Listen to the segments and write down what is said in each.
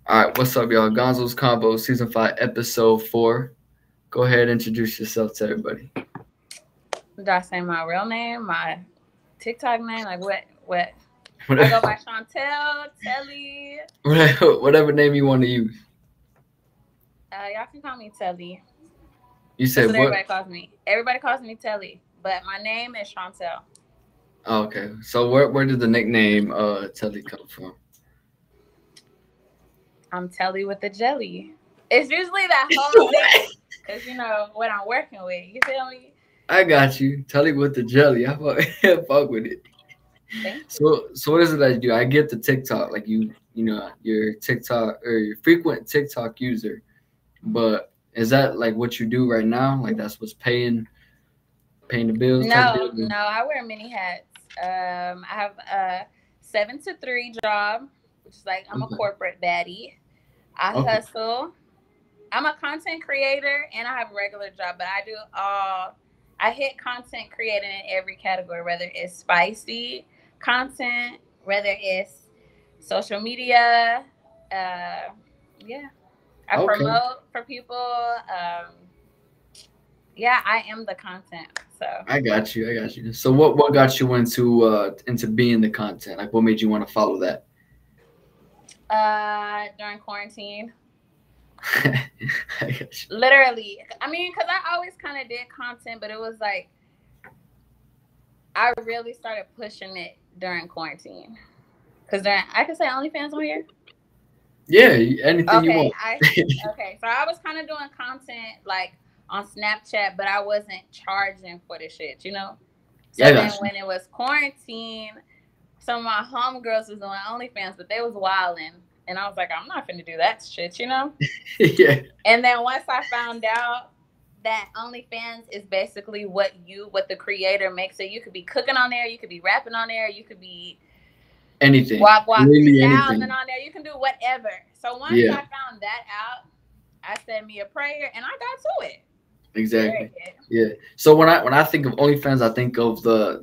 All right, what's up, y'all? Gonzo's Convos, Season 5, Episode 4. Go ahead and introduce yourself to everybody. Did I say my real name, my TikTok name? Like what? What? I go Whatever, by Shantel, Telly. whatever name you want to use. Y'all can call me Telly. You That's said what what? everybody calls me. Everybody calls me Telly, but my name is Shantel. Oh, okay. So where did the nickname Telly come from? I'm Telly with the jelly. It's usually that whole thing, cause you know what I'm working with. You feel me? I got you. Telly with the jelly. I fuck, fuck with it. Thank you. So what is it that you do? I get the TikTok, like you're TikTok or you're a frequent TikTok user, but is that like what you do right now? Like that's what's paying the bills type No, deal? no, I wear many hats. I have a 7 to 3 job, which is like I'm a Okay. corporate baddie. I Okay. hustle. I'm a content creator and I have a regular job, but I do all. I hit content creating in every category, whether it's spicy content, whether it's social media. Uh, yeah, I Okay. promote for people. Yeah, I am the content. So I got you. I got you. So what got you into being the content? Like what made you want to follow that? during quarantine, I got you. literally, I mean, because I always kind of did content, but it was like I really started pushing it during quarantine. Because I can say OnlyFans on here. Yeah, anything you Okay, want. okay. So I was kind of doing content like on Snapchat, but I wasn't charging for the shit, you know. Yeah, I So then got you. when it was quarantine, some of my homegirls was doing OnlyFans, but they was wilding, and I was like, I'm not finna do that shit, you know. Yeah. And then once I found out that OnlyFans is basically what the creator makes it. You could be cooking on there, you could be rapping on there, you could be Anything. walk walk Really 3000 anything. on there. You can do whatever. So once Yeah, I found that out, I said me a prayer and I got to it. exactly. Period. Yeah. So when I think of OnlyFans, I think of the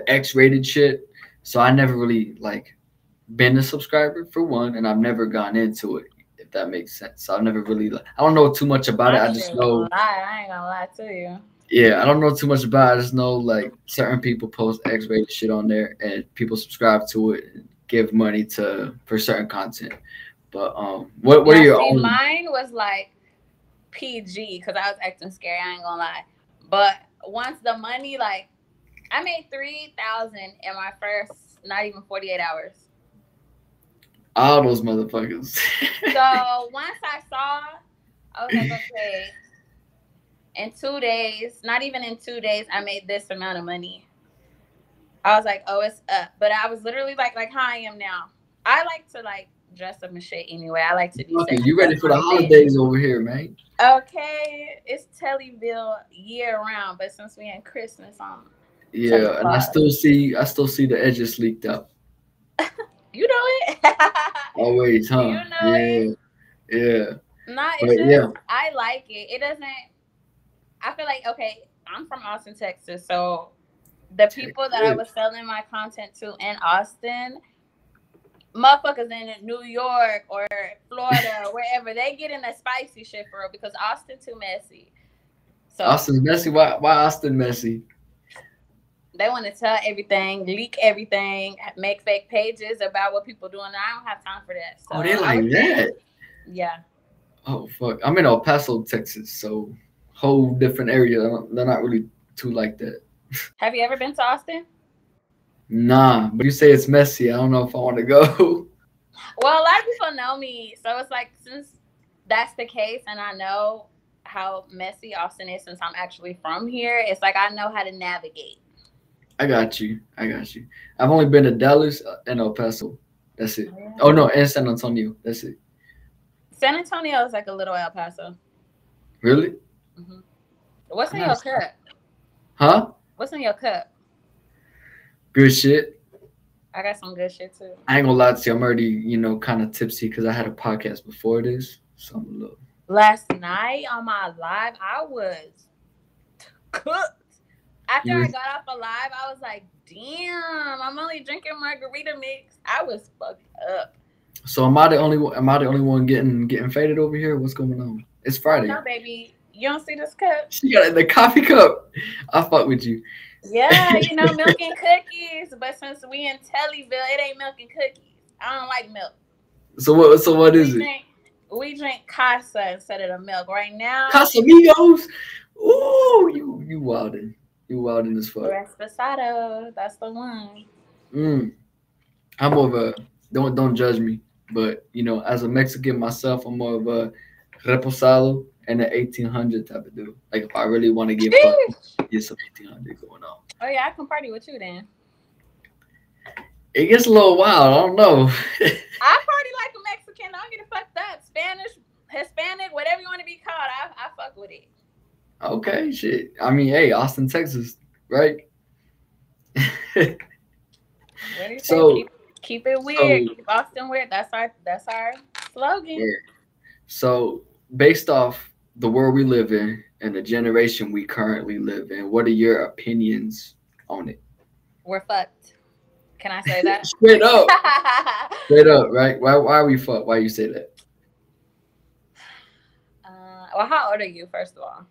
X-rated shit. So I never really like been a subscriber for one, and I've never gone into it. If that makes sense. So I've never really. I don't know too much about it. My I just shit was know. lie. I ain't gonna lie to you. Yeah, I don't know too much about it. I just know like certain people post X-rated shit on there, and people subscribe to it and give money to for certain content. But what are Now your see, own? mine was like PG because I was acting scary. I ain't gonna lie. But once the money, like I made 3,000 in my first not even 48 hours. All those motherfuckers. So once I saw, I was like, okay, in 2 days, not even in 2 days, I made this amount of money. I was like, oh, it's up. But I was literally like how I am now. I like to like dress up and shit anyway. I like to be Okay, sexy. you ready That's for the my thing. holidays over here, man? Okay, it's Tellyville year round, but since we in Christmas, I'm Telly Yeah, and Claus. I still see the edges leaked out. You know it. Always, You huh? know it. Yeah, yeah. Nah, it's But just yeah, I like it. It doesn't. I feel like okay. I'm from Austin, Texas, so the people that I Texas. was selling my content to in Austin, motherfuckers in New York or Florida, wherever, they get in the spicy shit for real because Austin too messy. So Austin's messy. Why Austin messy? they want to tell everything, leak everything, make fake pages about what people doing. I don't have time for that. So Oh, they I like would say, that. yeah. Oh fuck, I'm in El Paso, Texas, so whole different area. They're not really too like that. Have you ever been to Austin? Nah, but you say it's messy. I don't know if I want to go. Well, a lot of people know me, so it's like since that's the case, and I know how messy Austin is since I'm actually from here, it's like I know how to navigate. I got you. I got you. I've only been to Dallas and El Paso. That's it. Yeah. Oh no, and San Antonio. That's it. San Antonio is like a little El Paso. Really? Hmm. What's I in gotta your stop. cup? Huh? What's in your cup? Good shit. I got some good shit too. I ain't gonna lie to you. I'm already, kind of tipsy because I had a podcast before this, so I'm a little. Last night on my live, I was cooked. After You I was, got off a live, I was like, damn, I'm only drinking margarita mix. I was fucked up. So am I the only one getting faded over here? What's going on? It's Oh Friday. no, baby. You don't see this cup? She got it in the coffee cup. I fuck with you. Yeah, you know, milk and cookies. But since we in Tellyville, it ain't milk and cookies. I don't like milk. So what We is it? drink we drink casa instead of the milk. Right now, Casamigos. Ooh, you wildin'. You wildin' as fuck. Resposado. That's the one. Mm. I'm more of a don't judge me, but as a Mexican myself, I'm more of a reposado and an 1800 type of dude. Like if I really want to get fucked, Sheesh. get some 1800 going on. Oh yeah, I can party with you then. It gets a little wild. I don't know. I party like a Mexican. I don't get it fucked up. Spanish, Hispanic, whatever you want to be called. I fuck with it. Okay, shit. I mean, hey, Austin, Texas, right? What do you say? so Keep it so weird. Keep Austin weird. That's our slogan. yeah. So based off the world we live in and the generation we currently live in, what are your opinions on it? We're fucked. Can I say that? Straight up. Straight up, right? Why are we fucked? Why you say that? Well, how old are you, first of all?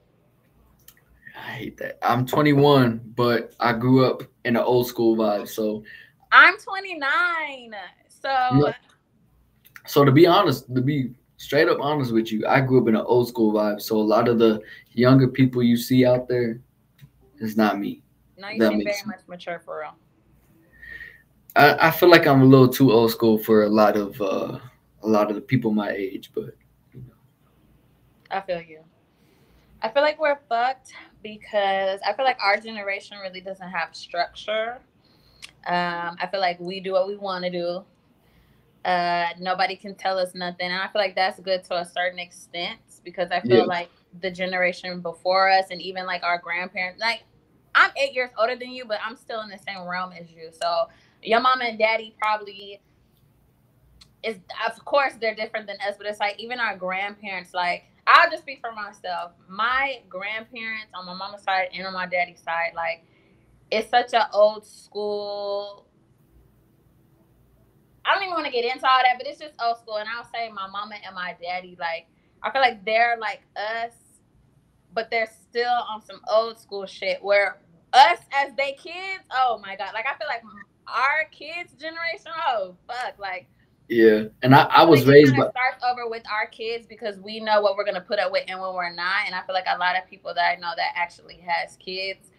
I hate that. I'm 21, but I grew up in an old school vibe. So, I'm 29. So, no- so to be honest, to be straight up honest with you, I grew up in an old school vibe. So a lot of the younger people you see out there is not me. no, you That seem makes very sense. much mature for real. I feel like I'm a little too old school for a lot of the people my age, but you know, I feel you. I feel like we're fucked because I feel like our generation really doesn't have structure. I feel like we do what we want to do. Nobody can tell us nothing, and I feel like that's good to a certain extent because I yeah, feel like the generation before us and even like our grandparents, like I'm 8 years older than you, but I'm still in the same realm as you. So your mama and daddy probably is, of course, they're different than us, but it's like even our grandparents. Like I'll just speak for myself. My grandparents on my mama's side and on my daddy's side, like it's such an old school. I don't even want to get into all that, but it's just old school. And I'll say my mama and my daddy, like, I feel like they're like us, but they're still on some old school shit where us as they kids, oh my God. Like, I feel like our kids' generation, oh, fuck. Like, yeah. And I I feel was like it raised kind by of starts over with our kids because we know what we're going to put up with and when we're not. And I feel like a lot of people that I know that actually has kids,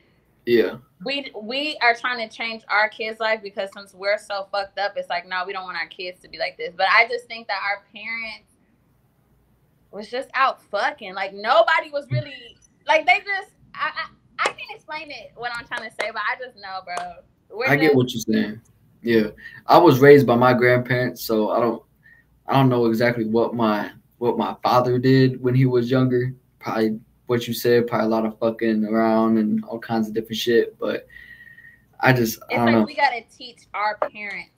yeah. we are trying to change our kids' life because since we're so fucked up, it's like no, we don't want our kids to be like this. But I just think that our parents was just out fucking. Like nobody was really like they just I can't explain it what I'm trying to say, but I just know, bro. We're I get just what you're saying. Yeah, I was raised by my grandparents, so I don't know exactly what my father did when he was younger. Probably what you said, probably a lot of fucking around and all kinds of different shit. But I it's don't like know. we gotta teach our parents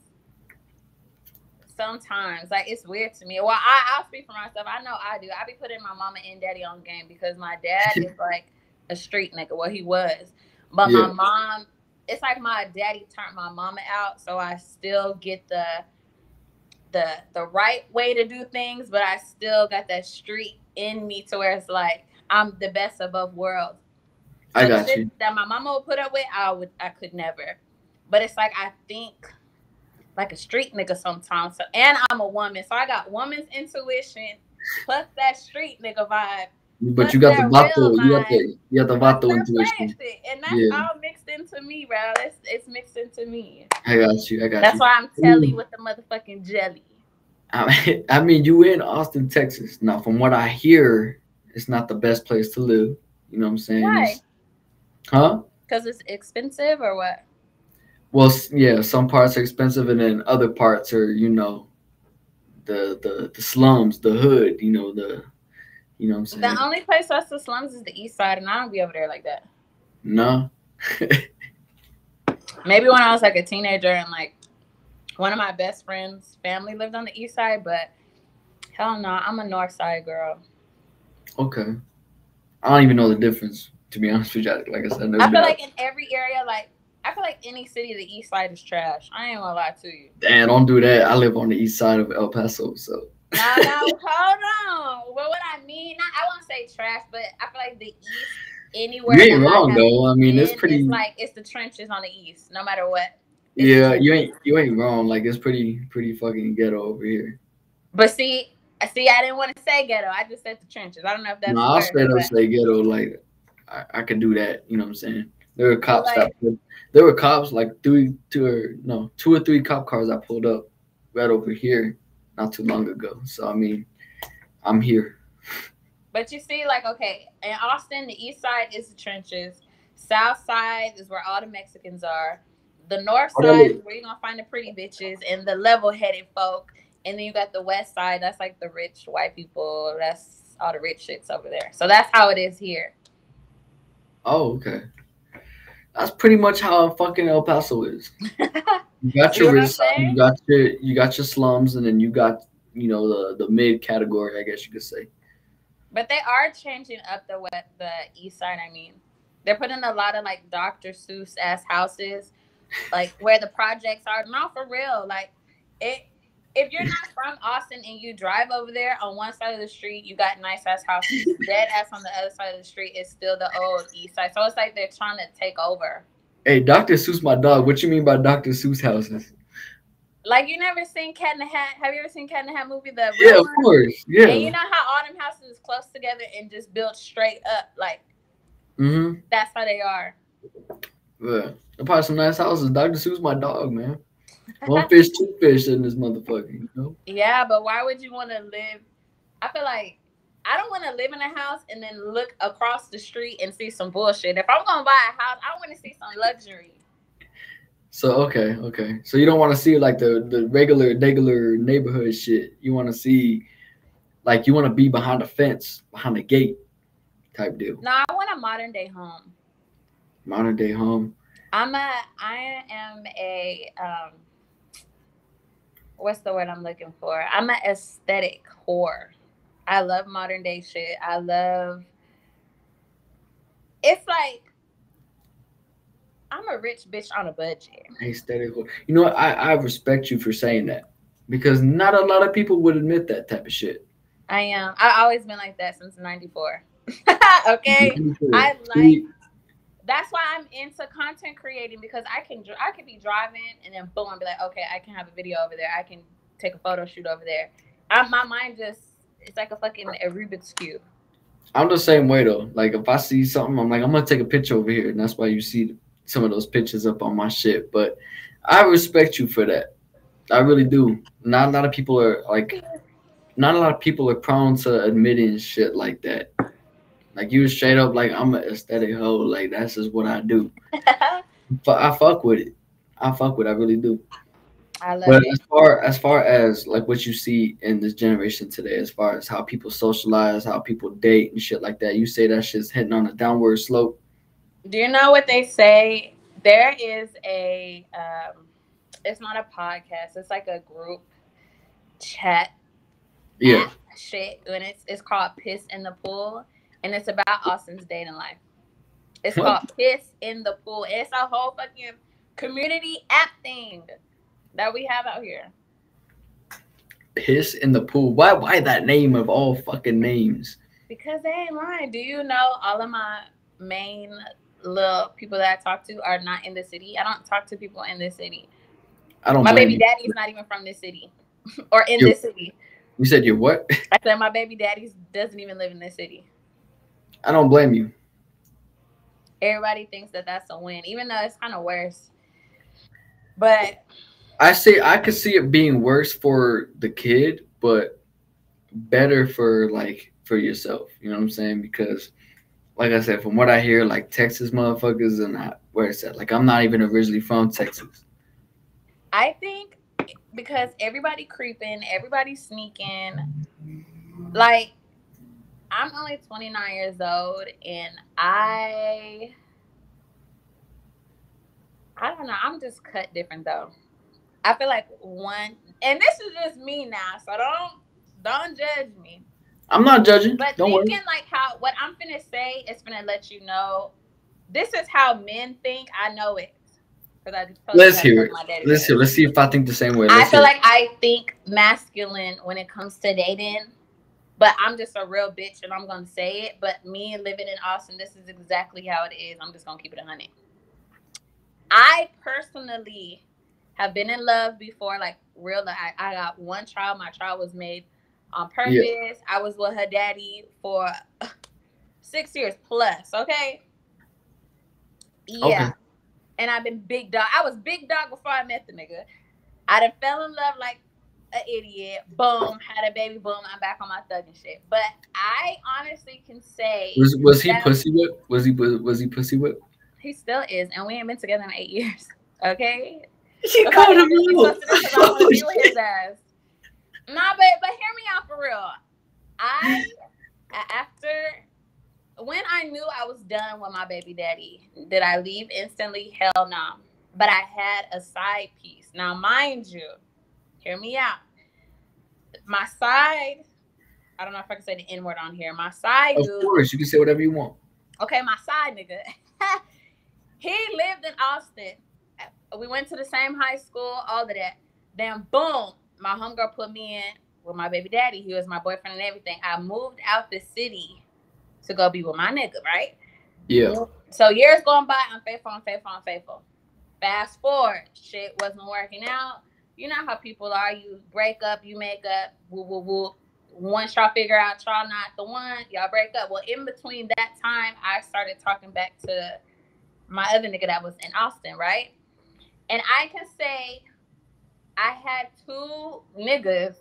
sometimes. Like it's weird to me. Well, I'll speak for myself. I know I do. I be putting my mama and daddy on game because my dad is like a street nigga. Well, he was, but my Yeah, mom. It's like my daddy turned my mama out, so I still get the right way to do things, but I still got that street in me to where it's like I'm the best of both worlds. I So the got shit you. that my mama would put up with, I could never. But it's like I think like a street nigga sometimes. So and I'm a woman, so I got woman's intuition plus that street nigga vibe But plus you got the that real vato, vibe you got the plus vato that playing intuition. shit, and that's Yeah, all mixed into me, bro. It's mixed into me. I got you. I got That's you. why I'm telly Ooh. with the motherfucking jelly. I mean, you in Austin, Texas. Now, from what I hear, it's not the best place to live. You know what I'm saying? Why? Huh? Because it's expensive or what? Well, yeah, some parts are expensive, and then other parts are, the slums, the hood. You know what I'm The saying? only place that's the slums is the east side, and I don't be over there like that. No. Maybe when I was like a teenager and like one of my best friends' family lived on the east side, but hell no, I'm a north side girl. Okay. I don't even know the difference, to be honest with you. Like I said, I've never I been feel out. like in every area, like I feel like any city, the east side is trash. I ain't gonna lie to you. Damn, don't do that. I live on the east side of El Paso, so. No, hold on. Well, what I mean, I won't say trash, but I feel like the east, anywhere You that ain't I wrong have though. I mean, it's been, it's pretty. like it's the trenches on the east. No matter what, it's the Yeah, trenches. you ain't wrong. Like it's pretty fucking ghetto over here. But see, I didn't want to say ghetto. I just said the trenches. I don't know if No, that's I'll worse, straight up but say ghetto. Like I could do that. You know what I'm saying? There were cause cops that like, there were cops like two or three cop cars I pulled up right over here not too long ago. So I mean, I'm here. but you see, like, okay, in Austin, the east side is the trenches. South side is where all the Mexicans are. The north What are side they? is where you're gonna find the pretty bitches and the level-headed folk. And then you got the west side. That's like the rich white people. That's all the rich shits over there. So that's how it is here. Oh, okay. That's pretty much how fucking El Paso is. You got See your what rich I'm side, saying? you got your slums, and then you got the mid category, I guess you could say. But they are changing up the east side. I mean, they're putting a lot of like Dr. Seuss ass houses, like where the projects are. No, for real. Like it. If you're not from Austin and you drive over there, on one side of the street, you got nice ass houses. Dead ass on the other side of the street is still the old east side. So it's like they're trying to take over. Hey, Dr. Seuss, my dog. What you mean by Dr. Seuss houses? Like you never seen Cat in the Hat? Have you ever seen Cat in the Hat movie, the Yeah, real of one? course. And Yeah. you know how all them houses is close together and just built straight up, like Mm-hmm. that's how they are. Yeah. I probably some nice houses. Dr. Seuss, my dog, man. One fish, two fish in this motherfucker. You know. Yeah, but why would you want to live? I feel like I don't want to live in a house and then look across the street and see some bullshit. If I'm gonna buy a house, I want to see some luxury. So okay. So you don't want to see like the regular neighborhood shit. You want to see like you want to be behind a fence, behind a gate type deal. No, I want a modern day home. Modern day home. I am a what's the word I'm looking for? I'm an aesthetic whore. I love modern day shit. I love it's like I'm a rich bitch on a budget. Aesthetic. You know what? I respect you for saying that because not a lot of people would admit that type of shit. I am. I've always been like that since '94. Okay, I like. See, That's why I'm into content creating because I can be driving and then boom, I'll be like, okay, I can have a video over there. I can take a photo shoot over there. My mind just it's like a Rubik's cube. I'm the same way though. Like if I see something, I'm like, I'm gonna take a picture over here, and that's why you see some of those pictures up on my shit. But I respect you for that. I really do. Not a lot of people are like, not a lot of people are prone to admitting shit like that. Like you straight up like I'm an aesthetic hoe. Like that's just what I do. But I fuck with it. I fuck with it. I really do. I love But it. as far as like what you see in this generation today, as far as how people socialize, how people date and shit like that, you say that shit's heading on a downward slope. Do you know what they say? There is a it's not a podcast. It's like a group chat Yeah. app shit, and it's called Piss in the Pool, and it's about Austin's dating life. It's What? called Piss in the Pool. It's a whole fucking community app thing that we have out here. Piss in the pool. Why that name of all fucking names? Because they ain't lying. Do you know all of my main little people that I talk to are not in the city? I don't talk to people in this city. I don't My blame baby you. daddy is not even from this city or in You this city. you said you're what? I said my baby daddy doesn't even live in this city. I don't blame you. Everybody thinks that that's a win, even though it's kind of worse. But I could see it being worse for the kid, but better for like for yourself. You know what I'm saying? Because like I said, from what I hear, like Texas motherfuckers and where it's at. Like I'm not even originally from Texas. I think because everybody creeping, everybody sneaking, like I'm only 29 years old and I don't know, I'm just cut different though. I feel like one and this is just me now, so don't judge me. I'm not judging. But Don't worry. thinking like how what I'm finna say is finna let you know this is how men think. I know it. because I just told you Let's how to hear suck it. my daddy Let's back. hear. Let's see if I think the same way. I Let's feel hear it. like I think masculine when it comes to dating, but I'm just a real bitch and I'm gonna say it. But me living in Austin, this is exactly how it is. I'm just gonna keep it 100. I personally have been in love before, like real. I got one child. My child was made on Yeah. purpose. I was with her daddy for 6 years plus. Okay, Okay. yeah, and I've been big dog. I was big dog before I met the nigga. I done fell in love like an idiot. Boom, had a baby. Boom, I'm back on my thug and shit. But I honestly can say Was he that pussy whip? Was he pussy whip? he still is, and we ain't been together in 8 years. Okay, She so called probably him don't think he's out. supposed to do because I don't want to Oh, be with his shit. ass. Nah, but hear me out for real. I after when I knew I was done with my baby daddy, did I leave instantly? Hell no. But I had a side piece. Now, mind you, hear me out. My side, I don't know if I can say the N word on here. My side Of dude, course, you can say whatever you want. okay, my side nigga, he lived in Austin. We went to the same high school, all of that. Then, boom, my homegirl put me in with my baby daddy. He was my boyfriend and everything. I moved out the city to go be with my nigga, right? Yeah. So years going by, I'm faithful, I'm faithful, I'm faithful. Fast forward, shit wasn't working out. You know how people are. You break up, you make up, woo, woo, woo. Once y'all figure out y'all not the one, y'all break up. Well, in between that time, I started talking back to my other nigga that was in Austin, right? And I can say I had two niggas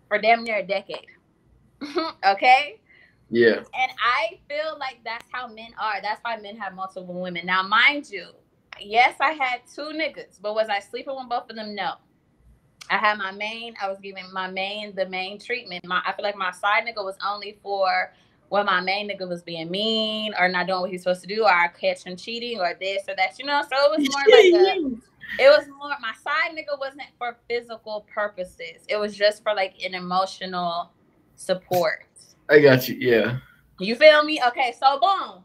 for damn near a decade. Okay? Yeah. And I feel like that's how men are. That's why men have multiple women. Now, mind you, yes, I had two niggas, but was I sleeping with both of them? No. I had my main. I was giving my main the main treatment. I feel like my side nigga was only for when my main nigga was being mean or not doing what he's supposed to do, or I catch him cheating or this or that. You know, so it was more like a. It was more my side nigga wasn't for physical purposes. It was just for like an emotional support. I got you. Yeah. You feel me? Okay, so boom.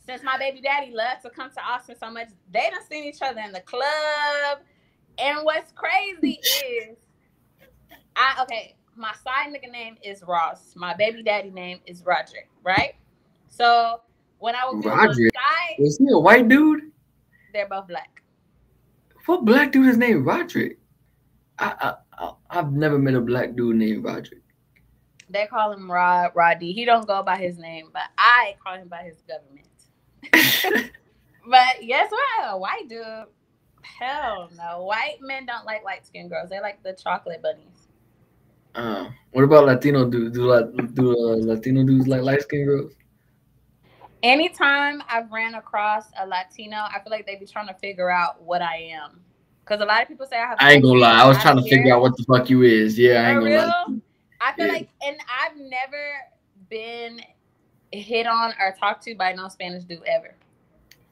Since my baby daddy loves to come to Austin so much, they done seen each other in the club. And what's crazy is, my side nigga name is Ross. My baby daddy name is Roderick, right? So when I would be with my Roger. side, Was he a white dude? they're both black. What black dude is named Roderick? I've never met a black dude named Roderick. They call him Roddy. He don't go by his name, but I call him by his government. But guess what? A white dude. Hell no. White men don't like light skinned girls. They like the chocolate bunnies. What about Latino dudes? Do Latino dudes like light skinned girls? Anytime I've ran across a Latino, I feel like they be trying to figure out what I am. Because a lot of people say I have. I ain't gonna lie. I was trying to here. figure out what the fuck you is. Yeah, I ain't For gonna lie. real? I feel like, and I've never been hit on or talked to by no Spanish dude ever.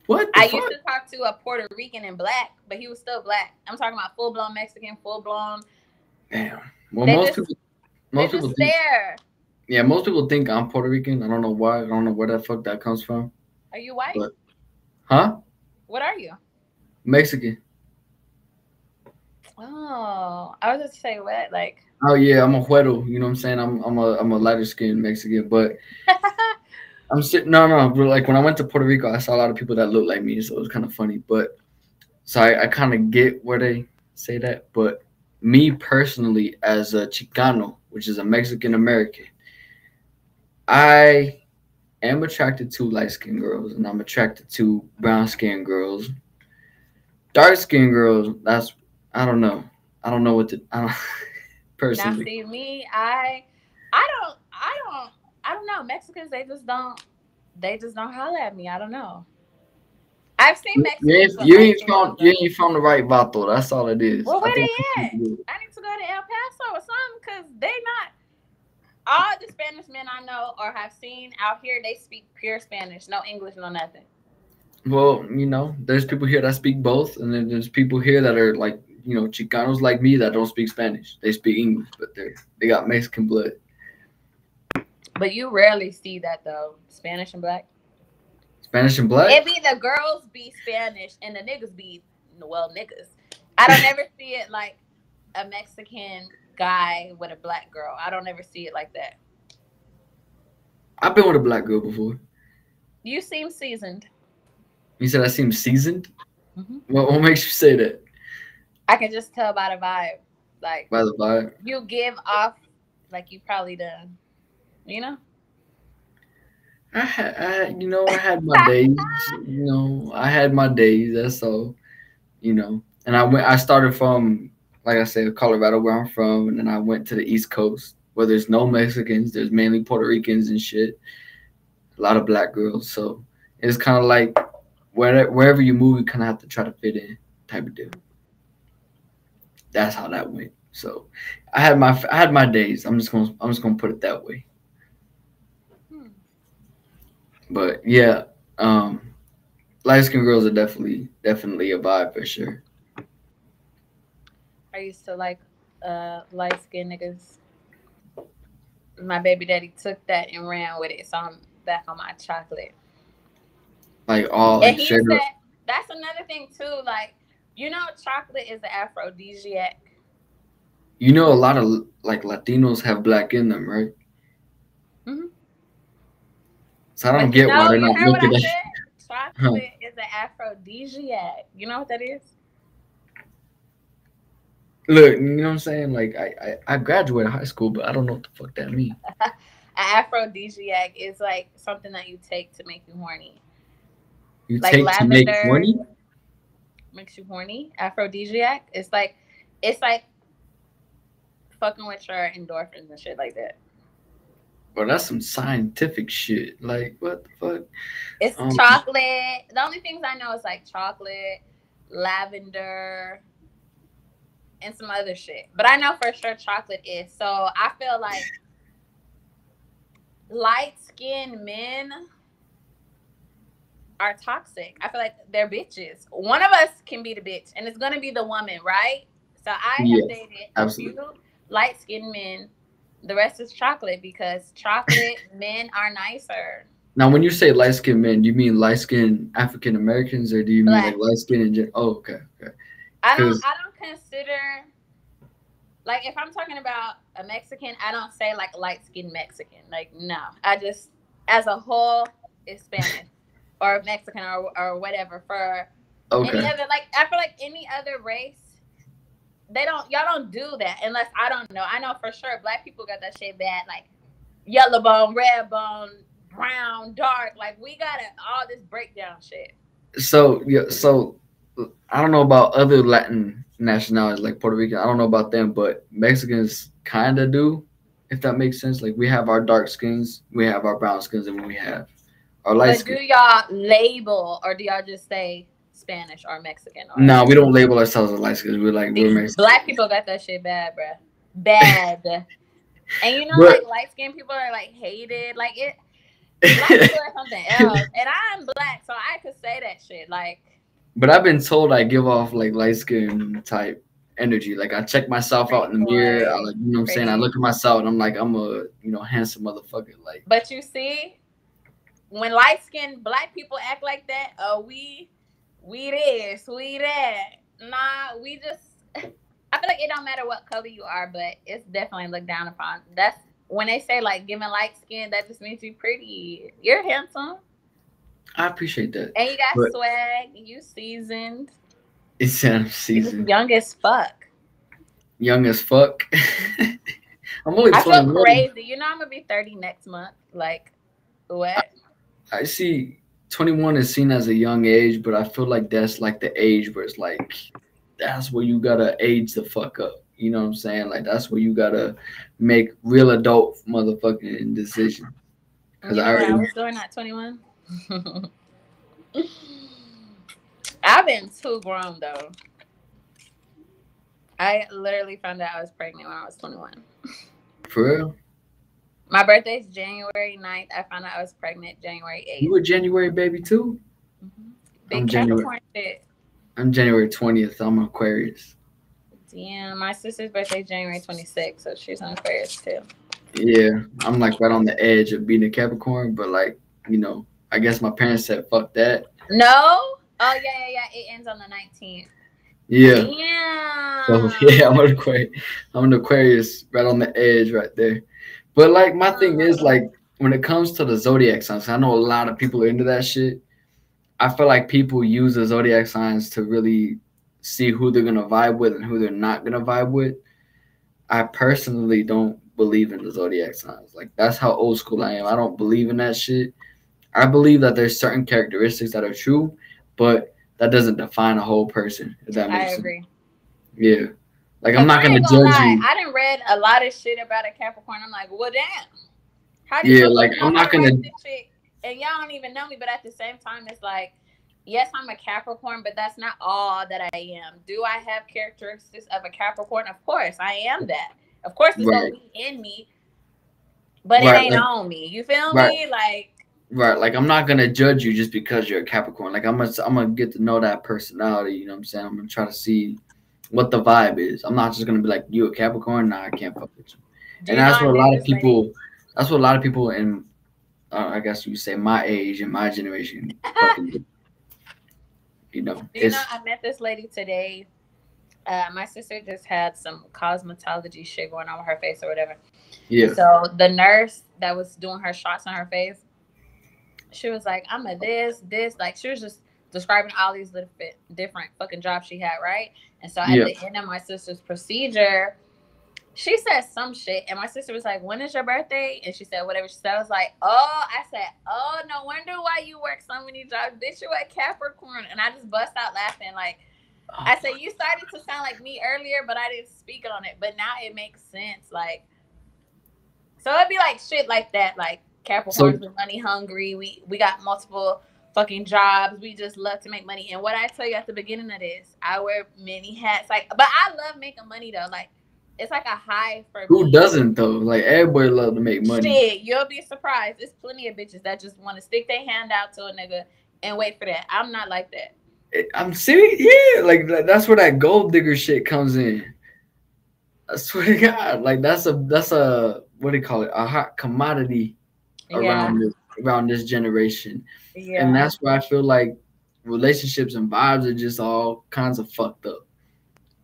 What? I used to talk to a Puerto Rican in black, but he was still black. I'm talking about full blown Mexican, full blown. Damn. Well, They most just people think. stare. Yeah, most people think I'm Puerto Rican. I don't know why. I don't know where the fuck that comes from. Are you white? But, huh? What are you? Mexican. Oh, I was just saying what, like. Oh yeah, I'm a güero. You know what I'm saying? I'm a lighter skinned Mexican, but I'm sitting. No. But like when I went to Puerto Rico, I saw a lot of people that look like me, so it was kind of funny. But so I kind of get where they say that. But me personally, as a Chicano, which is a Mexican American, I am attracted to light skinned girls, and I'm attracted to brown skinned girls. Dark skinned girls, I don't know. I don't know what to. I don't, personally. Now see me, I don't know. Mexicans, they just don't holler at me. I don't know. I've seen Mexicans. You ain't found the right vato. That's all it is. Well, where I think they at? I need to go to El Paso or something because they not. All the Spanish men I know or have seen out here, they speak pure Spanish, no English, no nothing. Well, there's people here that speak both, and then there's people here that are like, Chicanos like me that don't speak Spanish. They speak English, but they got Mexican blood. But you rarely see that though, Spanish and black. Spanish and black. It be the girls be Spanish and the niggas be niggas. I don't ever see it like a Mexican guy with a black girl. I don't ever see it like that. I've been with a black girl before. You seem seasoned. You said I seem seasoned. Mm-hmm. What makes you say that? I can just tell by the vibe. Like By the vibe. You give off like you probably done. You know. I had my days. I had my days. That's all. And I started from, like I said, Colorado, where I'm from, and then I went to the East Coast, where there's no Mexicans. There's mainly Puerto Ricans and shit. A lot of black girls. So it's kind of like wherever you move, you kind of have to try to fit in, type of deal. That's how that went. So I had my days. I'm just gonna put it that way. But yeah, light skinned girls are definitely a vibe for sure. I used to like light skinned niggas. My baby daddy took that and ran with it, so I'm back on my chocolate. Like all. And he said that's another thing too. Like, chocolate is an aphrodisiac. A lot of like Latinos have black in them, right? Mm-hmm. So I don't get why they're not looking at it. Chocolate is an aphrodisiac. You know what that is? Look, you know what I'm saying? Like I graduated high school, but I don't know what the fuck that means. An aphrodisiac is like something that you take to make you horny. You like take lavender to make horny? Makes you horny. Aphrodisiac. It's like fucking with your endorphins and shit like that. Well, that's some scientific shit. Like, what the fuck? It's chocolate. The only things I know is like chocolate, lavender, and some other shit. But I know for sure chocolate is. So I feel like light-skinned men are toxic. I feel like they're bitches. One of us can be the bitch, and it's going to be the woman, right? So I have dated a few light-skinned men. The rest is chocolate because chocolate men are nicer. Now, when you say light-skinned men, do you mean light-skinned African Americans, or do you mean like light-skinned in Oh, okay. I don't consider, like, if I'm talking about a Mexican, I don't say like light-skinned Mexican. Like, no, I just, as a whole, is Spanish or Mexican or whatever. For any other, like, I feel like any other race, y'all don't do that unless I don't know. I know for sure black people got that shit bad, like yellow bone, red bone, brown, dark. Like, we got all this breakdown shit. So I don't know about other Latin nationalities like Puerto Rican. I don't know about them, but Mexicans kind of do, if that makes sense. Like, we have our dark skins, we have our brown skins, and we have our light skins. But do y'all label, or do y'all just say Spanish or Mexican? No, we don't label ourselves as light skins. We're Mexican. Black people got that shit bad, bruh. Bad. And like light skinned people are like hated. Like, it black people are something else. And I'm black, so I could say that shit. Like, but I've been told I give off like light skin type energy. Like, I check myself out in the mirror. I, like, you know what I'm saying? I look at myself and I'm like, I'm a handsome motherfucker. Like, but you see, when light skinned black people act like that, we this, we that. Nah, we just, I feel like it don't matter what color you are, but it's definitely looked down upon. That's when they say like giving light skin, that just means you're pretty. You're handsome. I appreciate that. And you got swag, and you seasoned. It's seasoned. Young as fuck. Young as fuck. I'm only 21. I feel crazy. I'm gonna be 30 next month. Like, what? I see 21 is seen as a young age, but I feel like that's like the age where it's like, that's where you gotta age the fuck up. You know what I'm saying? Like, that's where you gotta make real adult motherfucking decisions. Because I was doing at 21. I've been too grown though. I literally found out I was pregnant when I was 21. For real? My birthday's January 9th. I found out I was pregnant January 8th. You were January baby too? Mm-hmm. Big Capricorn shit. I'm January 20th. I'm an Aquarius. Damn, my sister's birthday's January 26th, so she's on Aquarius too. Yeah, I'm like right on the edge of being a Capricorn, but like, I guess my parents said fuck that. No. Oh yeah. It ends on the 19th. Yeah. So Damn. yeah, I'm an Aquarius, right on the edge, right there. But like my thing is like when it comes to the zodiac signs, I know a lot of people are into that shit. I feel like people use the zodiac signs to really see who they're gonna vibe with and who they're not gonna vibe with. I personally don't believe in the zodiac signs. Like that's how old school I am. I don't believe in that shit. I believe that there's certain characteristics that are true, but that doesn't define a whole person. If that I makes sense. agree. Yeah. Like I'm Cause not I gonna ain't gonna judge lie, you. I done read a lot of shit about a Capricorn. I'm like, well, damn. How these Yeah, like motherfuckers know I'm how not to write gonna. this shit? And y'all don't even know me, but at the same time, it's like, yes, I'm a Capricorn, but that's not all that I am. Do I have characteristics of a Capricorn? Of course, I am that. Of course, it's gonna Right, be in me, but it right, ain't like on me. You feel right, me? Like, right. Like I'm not gonna judge you just because you're a Capricorn. Like I'm gonna get to know that personality. You know what I'm saying? I'm gonna try to see what the vibe is. I'm not just gonna be like you a Capricorn. Nah, I can't fuck with you. do And you know that's I what a met lot of this lady? people. That's what a lot of people in, I guess you say my age and my generation, fucking do. You know, Do you know it's I met this lady today? My sister just had some cosmetology shit going on with her face or whatever. And yeah. so the nurse that was doing her shots on her face, she was like, I'm a this. Like, she was just describing all these different fucking jobs she had, right? And so at Yeah. the end of my sister's procedure, she said some shit. And my sister was like, when is your birthday? And she said, whatever she said. I was like, oh, I said, oh, no wonder why you work so many jobs. Bitch, you at Capricorn. And I just bust out laughing. Like, I said, you started to sound like me earlier, but I didn't speak on it. But now it makes sense. Like, so it'd be like shit like that. Like, So Capricorns are money hungry. We got multiple fucking jobs. We just love to make money. And what I tell you at the beginning of this, I wear many hats. Like, but I love making money though. Like, it's like a high for who me. doesn't though? Like everybody love to make money. Shit, you'll be surprised. There's plenty of bitches that just want to stick their hand out to a nigga and wait for that. I'm not like that. I'm serious. Yeah, like that's where that gold digger shit comes in. I swear to God, like that's a what do you call it? A hot commodity Yeah, around this generation, and yeah. that's why I feel like relationships and vibes are just all kinds of fucked up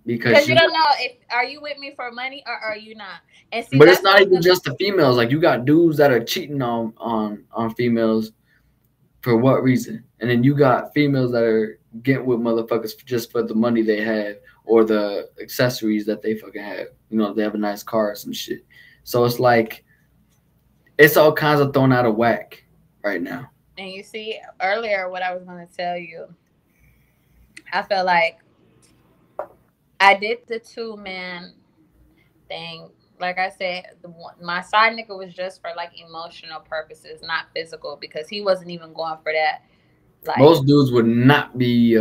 because Because you you. don't know if are you with me for money or are you not. And see, But it's that's not one of even the just the females. Like you got dudes that are cheating on females for what reason? And then you got females that are getting with motherfuckers just for the money they have or the accessories that they fucking have. You know, they have a nice car or some shit. So it's like it's all kinds of thrown out of whack right now. and you see earlier what I was going to tell you. I feel like I did the 2 man thing. Like I said, my side nigga was just for like emotional purposes, not physical, because he wasn't even going for that. Like, Most dudes would not be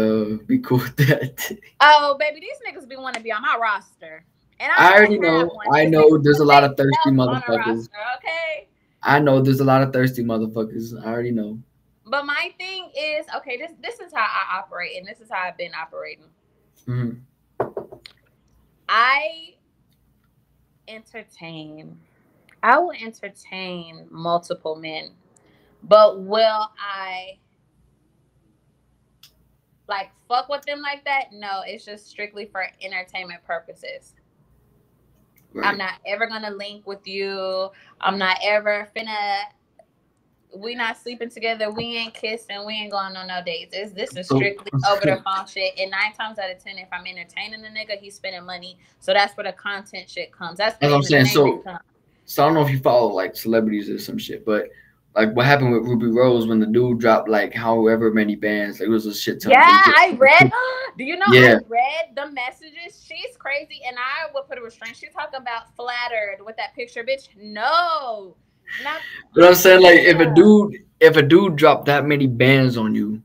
cool with that. oh baby, these niggas be want to be on my roster, and I I want to already have know. one. I These know niggas there's a put lot of thirsty themselves on a motherfuckers. roster, okay? I know there's a lot of thirsty motherfuckers. I already know. But my thing is, okay, this is how I operate, and this is how I've been operating. Mm-hmm. I entertain. I will entertain multiple men, but will I like fuck with them like that? No, it's just strictly for entertainment purposes. I'm Right. not ever gonna link with you. I'm not ever finna. We not sleeping together. We ain't kissing. We ain't going on no dates. This is So strictly over the phone shit. And 9 times out of 10, if I'm entertaining the nigga, he's spending money. So that's where the content shit comes. That's where as the I'm saying, entertainment comes. so I don't know if you follow like celebrities or some shit, but like what happened with Ruby Rose when the dude dropped like however many bands, like, it was a shit ton. Yeah, I read. Do you know I Yeah, read the messages? She's crazy, and I would put a restraint. She's talking about flattered with that picture, bitch. No, not. but I'm saying like if a dude dropped that many bands on you,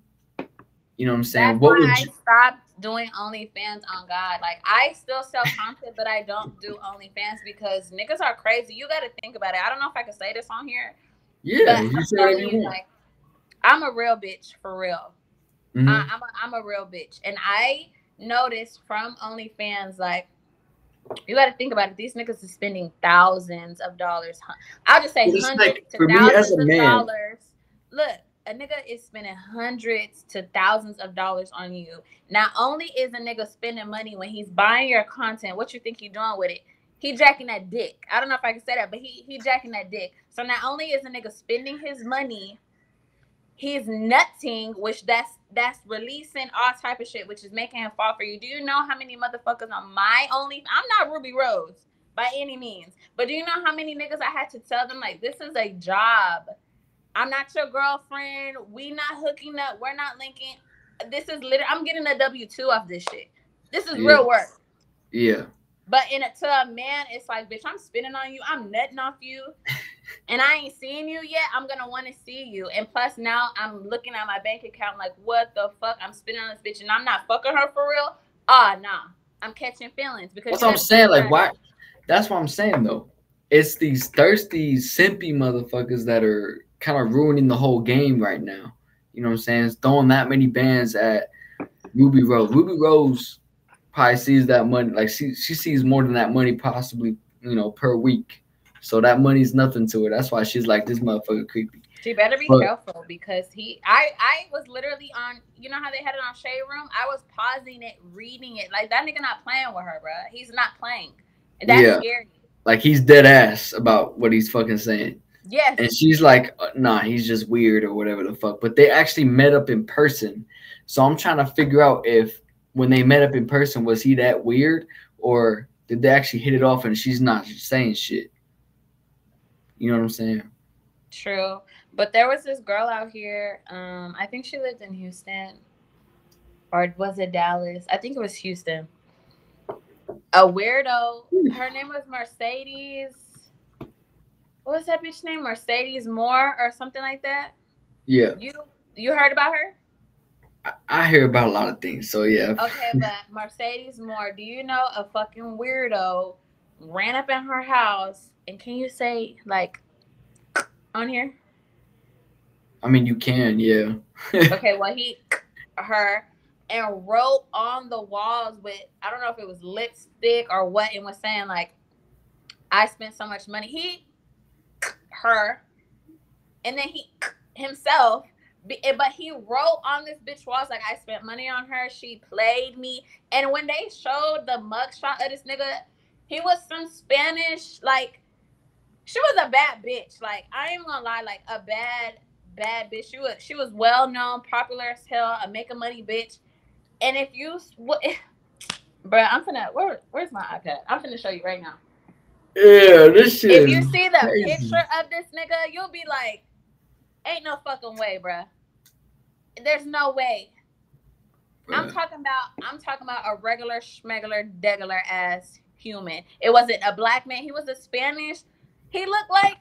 you know what I'm saying? That's What why would I you? stopped doing OnlyFans on God. Like, I still sell content, but I don't do OnlyFans because niggas are crazy. You got to think about it. I don't know if I can say this on here, Yeah, but you I'm say whatever telling you you, want. like, I'm a real bitch for real. Hmm. I'm a real bitch, and I noticed from OnlyFans, like, you got to think about it. These niggas is spending thousands of dollars. I'll just say But it's hundreds like to for me as thousands a of man, dollars. Look. a nigga is spending hundreds to thousands of dollars on you. Not only is a nigga spending money when he's buying your content, what you think he doing with it? He jacking that dick. I don't know if I can say that, but he jacking that dick. So not only is a nigga spending his money, he's nutting, which that's releasing all type of shit, which is making him fall for you. Do you know how many motherfuckers on my only? I'm not Ruby Rose by any means, but do you know how many niggas I had to tell them like this is a job? I'm not your girlfriend. We not hooking up. We're not linking. This is literally. I'm getting a W-2 off this shit. This is real work. Yeah. But to a man, it's like, bitch, I'm spinning on you. I'm nutting off you. And I ain't seen you yet. I'm going to want to see you. And plus now I'm looking at my bank account like, what the fuck? I'm spinning on this bitch and I'm not fucking her for real? Nah. I'm catching feelings. Because that's what I'm saying. Like, why? That's what I'm saying, though. It's these thirsty, simpy motherfuckers that are kind of ruining the whole game right now. You know what I'm saying? It's throwing that many bands at Ruby Rose. Ruby Rose probably sees that money. Like, she sees more than that money possibly, you know, per week. So that money's nothing to her. That's why she's like, this motherfucker creepy. She better be careful because I was literally on, you know how they had it on Shade Room? I was pausing it, reading it. Like, that nigga not playing with her, bro. He's not playing. That's scary. Like, he's dead ass about what he's fucking saying. Yes. And she's like, nah, he's just weird or whatever the fuck. But they actually met up in person. So I'm trying to figure out if when they met up in person, was he that weird? Or did they actually hit it off and she's not saying shit? You know what I'm saying? True. But there was this girl out here. I think she lived in Houston. Or was it Dallas? I think it was Houston. A weirdo. Her name was Mercedes. What was that bitch name? Mercedes Moore or something like that? Yeah. You heard about her? I hear about a lot of things, so yeah. Okay, but Mercedes Moore, do you know a fucking weirdo ran up in her house, and can you say, like, on here? I mean, you can, yeah. Okay, well, her, and wrote on the walls with, I don't know if it was lipstick or what, and was saying, like, I spent so much money. Her, and then himself, but he wrote on this bitch walls like, I spent money on her, she played me. And when they showed the mugshot of this nigga, he was some Spanish, like, she was a bad bitch. Like, I ain't gonna lie, like, a bad bitch. She was well known, popular as hell, a make a money bitch. And if you, bruh, I'm finna, where's my iPad? I'm finna show you right now. Yeah, this shit. If you see the picture of this nigga, you'll be like, ain't no fucking way, bruh. There's no way. Bruh. I'm talking about a regular schmegular degular ass human. It wasn't a black man. He was a Spanish. He looked like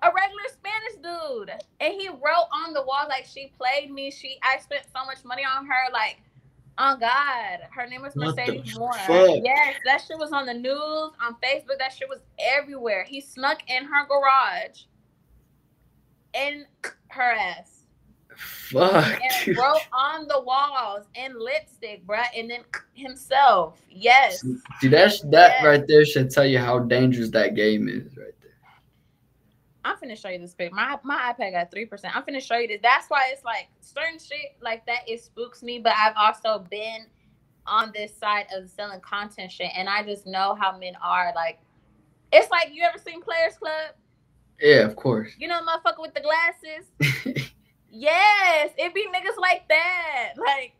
a regular Spanish dude. And he wrote on the wall like, she played me. I spent so much money on her. Like, oh God, her name was Mercedes Moore. Yes, that shit was on the news, on Facebook. That shit was everywhere. He snuck in her garage and her ass. Fuck. And wrote on the walls in lipstick, bruh, and then himself. Yes. See, that right there should tell you how dangerous that game is right there. I'm finna show you this pic. My iPad got 3%. I'm finna show you this. That's why it's like certain shit like that, it spooks me. But I've also been on this side of selling content shit, and I just know how men are. Like, it's like, you ever seen Players Club? Yeah, of course. You know the motherfucker with the glasses? Yes, it be niggas like that. Like,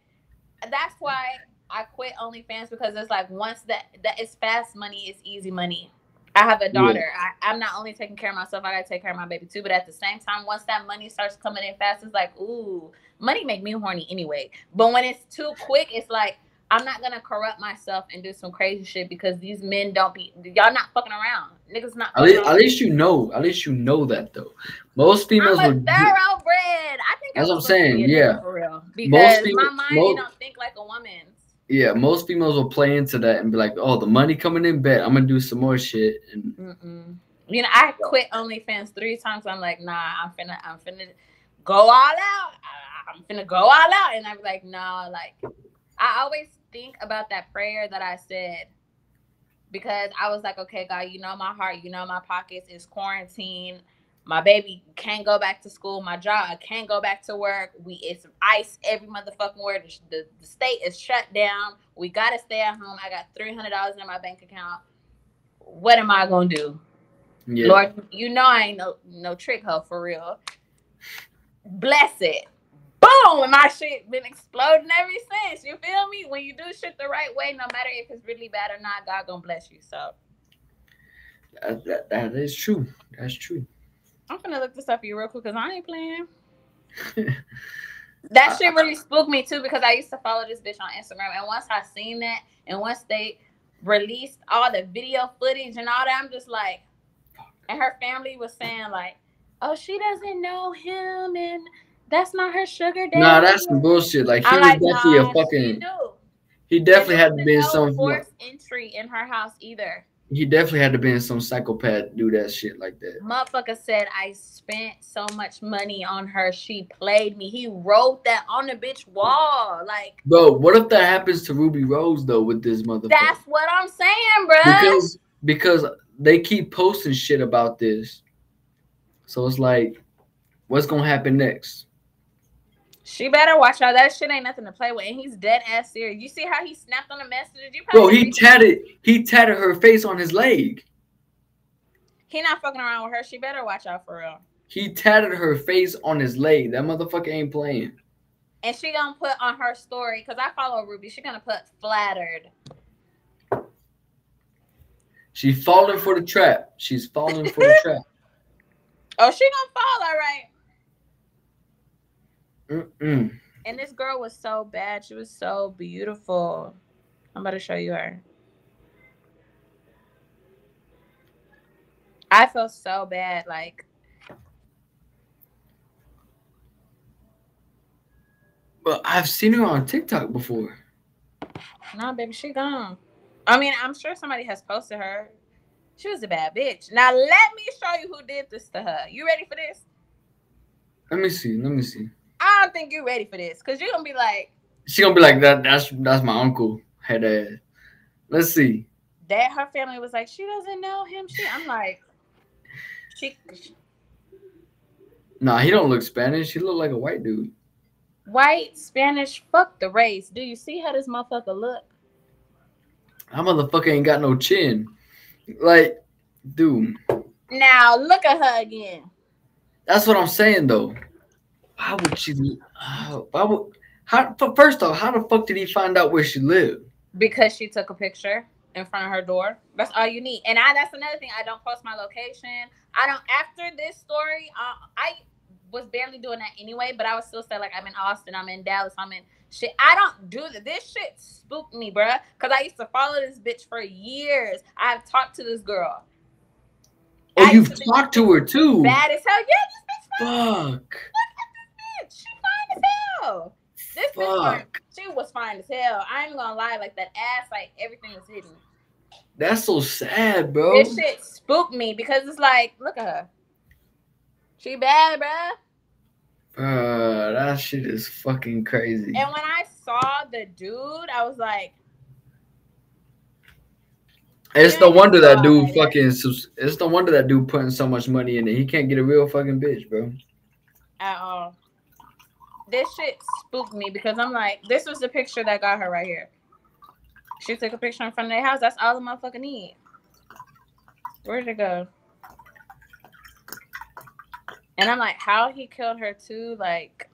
that's why I quit OnlyFans, because it's like, once that it's fast money, it's easy money. I have a daughter. Yeah. I'm not only taking care of myself, I gotta take care of my baby too. But at the same time, once that money starts coming in fast, it's like, ooh, money make me horny anyway. But when it's too quick, it's like, I'm not gonna corrupt myself and do some crazy shit, because these men y'all not fucking around. Niggas not. At least you know that though. Most females I'm a thoroughbred. I think that's what I'm saying. Yeah, for real. Because my mind don't think like a woman's. Yeah, most females will play into that and be like, "Oh, the money coming in, bet I'm gonna do some more shit." And you know, I quit OnlyFans 3 times. I'm like, nah, I'm finna go all out. I'm finna go all out, and I'm like, nah, like, I always think about that prayer that I said, because I was like, okay, God, you know my heart, you know my pockets. It's quarantine. My baby can't go back to school. My job, I can't go back to work. It's ice every motherfucking word. The state is shut down. We gotta stay at home. I got $300 in my bank account. What am I gonna do? Yeah. Lord, you know I ain't no trick hoe for real. Bless it. Boom, and my shit been exploding ever since. You feel me? When you do shit the right way, no matter if it's really bad or not, God gonna bless you. So that is true. That's true. I'm gonna look this up for you real quick because I ain't playing. That shit really spooked me too because I used to follow this bitch on Instagram, and once I seen that, and once they released all the video footage and all that, I'm just like, and her family was saying like, oh, she doesn't know him, and that's not her sugar daddy. Nah, that's some bullshit. Like he I'm was like, definitely a nah, she fucking. knew. He And definitely there had to wasn't be in no some. forced entry in her house either. He definitely had to be in some psychopath do that shit like that. Motherfucker said I spent so much money on her. She played me. He wrote that on the bitch wall. Like, Bro, what if that happens to Ruby Rose though with this motherfucker? that's what I'm saying, bruh. Because they keep posting shit about this. So it's like, what's gonna happen next? She better watch out. That shit ain't nothing to play with. And he's dead ass serious. You see how he snapped on the message? You Bro, probably he tatted her face on his leg. He not fucking around with her. She better watch out for real. He tatted her face on his leg. That motherfucker ain't playing. And she gonna put on her story, because I follow Ruby, she gonna put flattered. She's falling for the trap. She's falling for the trap. Oh, she gonna fall, all right. Mm-mm. And this girl was so bad. She was so beautiful. I'm about to show you her. I feel so bad. Like, But I've seen her on TikTok before. nah, baby, she gone. I mean, I'm sure somebody has posted her. She was a bad bitch. Now, let me show you who did this to her. You ready for this? Let me see. Let me see. I don't think you're ready for this, because you're going to be like... She gonna be like, that's my uncle. Head ass. Let's see. That her family was like, she doesn't know him. I'm like... Nah, he don't look Spanish. He look like a white dude. White, Spanish, fuck the race. Do you see how this motherfucker look? That motherfucker ain't got no chin. Like, dude. Now, look at her again. That's what I'm saying, though. Why would she... First off, how the fuck did he find out where she lived? Because she took a picture in front of her door. That's all you need. And that's another thing. I don't post my location. I don't... After this story, I was barely doing that anyway, but I would still say, like, I'm in Austin, I'm in Dallas, I'm in shit. I don't do that. This shit spooked me, bruh, because I used to follow this bitch for years. I've talked to this girl. Oh, you've talked to her too? Bad as hell. Yeah, this bitch fine. Fuck. Look at this bitch. She fine as hell. This bitch fine. She was fine as hell. I ain't gonna lie, like, that ass, like, everything was hidden. That's so sad, bro. This shit spooked me because it's like, look at her. She bad, bruh. That shit is fucking crazy. And when I saw the dude, I was like, it's no wonder that dude fucking. It's no wonder that dude putting so much money in it. He can't get a real fucking bitch, bro. At all. This shit spooked me because I'm like, this was the picture that got her right here. She took a picture in front of their house. That's all the motherfucker need. Where'd it go? And I'm like, how he killed her too? Like,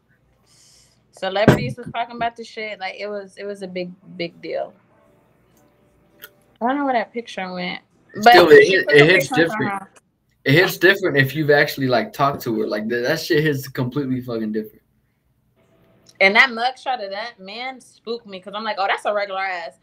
celebrities was talking about the shit. Like, it was a big deal. I don't know where that picture went. But still, it hits different. It hits different if you've actually like talked to her. Like that shit hits completely fucking different. And that mugshot of that man spooked me because I'm like, oh, that's a regular ass.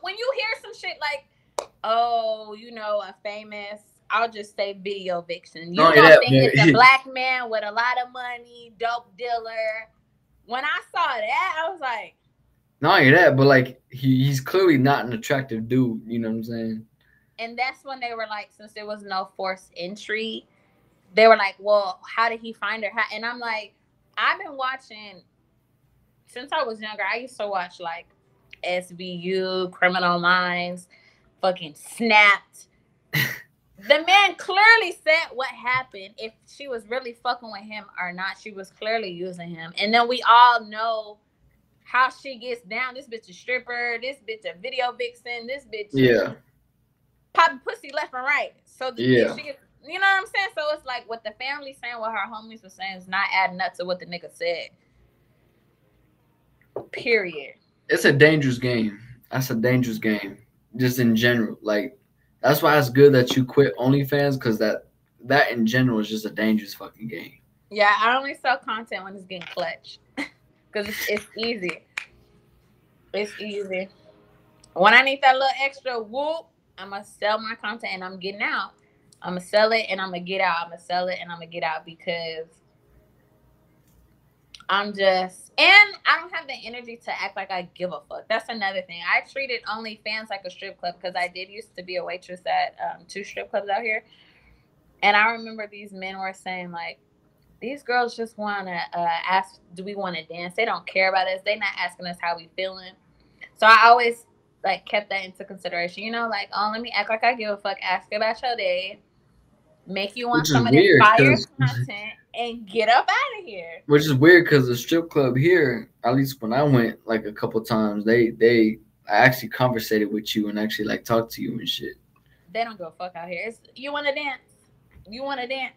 When you hear some shit like, oh, you know, a famous, I'll just say video vixen. You don't think it's a black man with a lot of money, dope dealer. When I saw that, I was like, not only that, but like he's clearly not an attractive dude. You know what I'm saying? And that's when they were like, since there was no forced entry, they were like, well, how did he find her? And I'm like, I've been watching. Since I was younger, I used to watch like SVU, Criminal Minds, fucking Snapped. The man clearly said what happened. If she was really fucking with him or not, she was clearly using him. And then we all know how she gets down. This bitch a stripper. This bitch a video vixen. This bitch Yeah. popping pussy left and right. So if Yeah. she gets, you know what I'm saying? So it's like what the family saying, what her homies were saying is not adding up to what the nigga said. Period. It's a dangerous game. That's a dangerous game. Just in general. Like that's why it's good that you quit OnlyFans, because that in general is just a dangerous fucking game. Yeah, I only sell content when it's getting clutch. Because it's easy. It's easy. When I need that little extra whoop, I'm going to sell my content and I'm getting out. I'm going to sell it and I'm going to get out. I'm going to sell it and I'm going to get out because I'm just, and I don't have the energy to act like I give a fuck. That's another thing. I treated OnlyFans like a strip club because I did used to be a waitress at 2 strip clubs out here. And I remember these men were saying like, these girls just want to ask, do we want to dance? They don't care about us. They're not asking us how we feeling. So I always like kept that into consideration. You know, like, oh, let me act like I give a fuck. Ask about your day. Make you want some of this fire content and get up out of here. Which is weird because the strip club here, at least when I went like a couple times, I actually conversated with you and actually like talked to you and shit. They don't give a fuck out here. It's, you want to dance? You want to dance?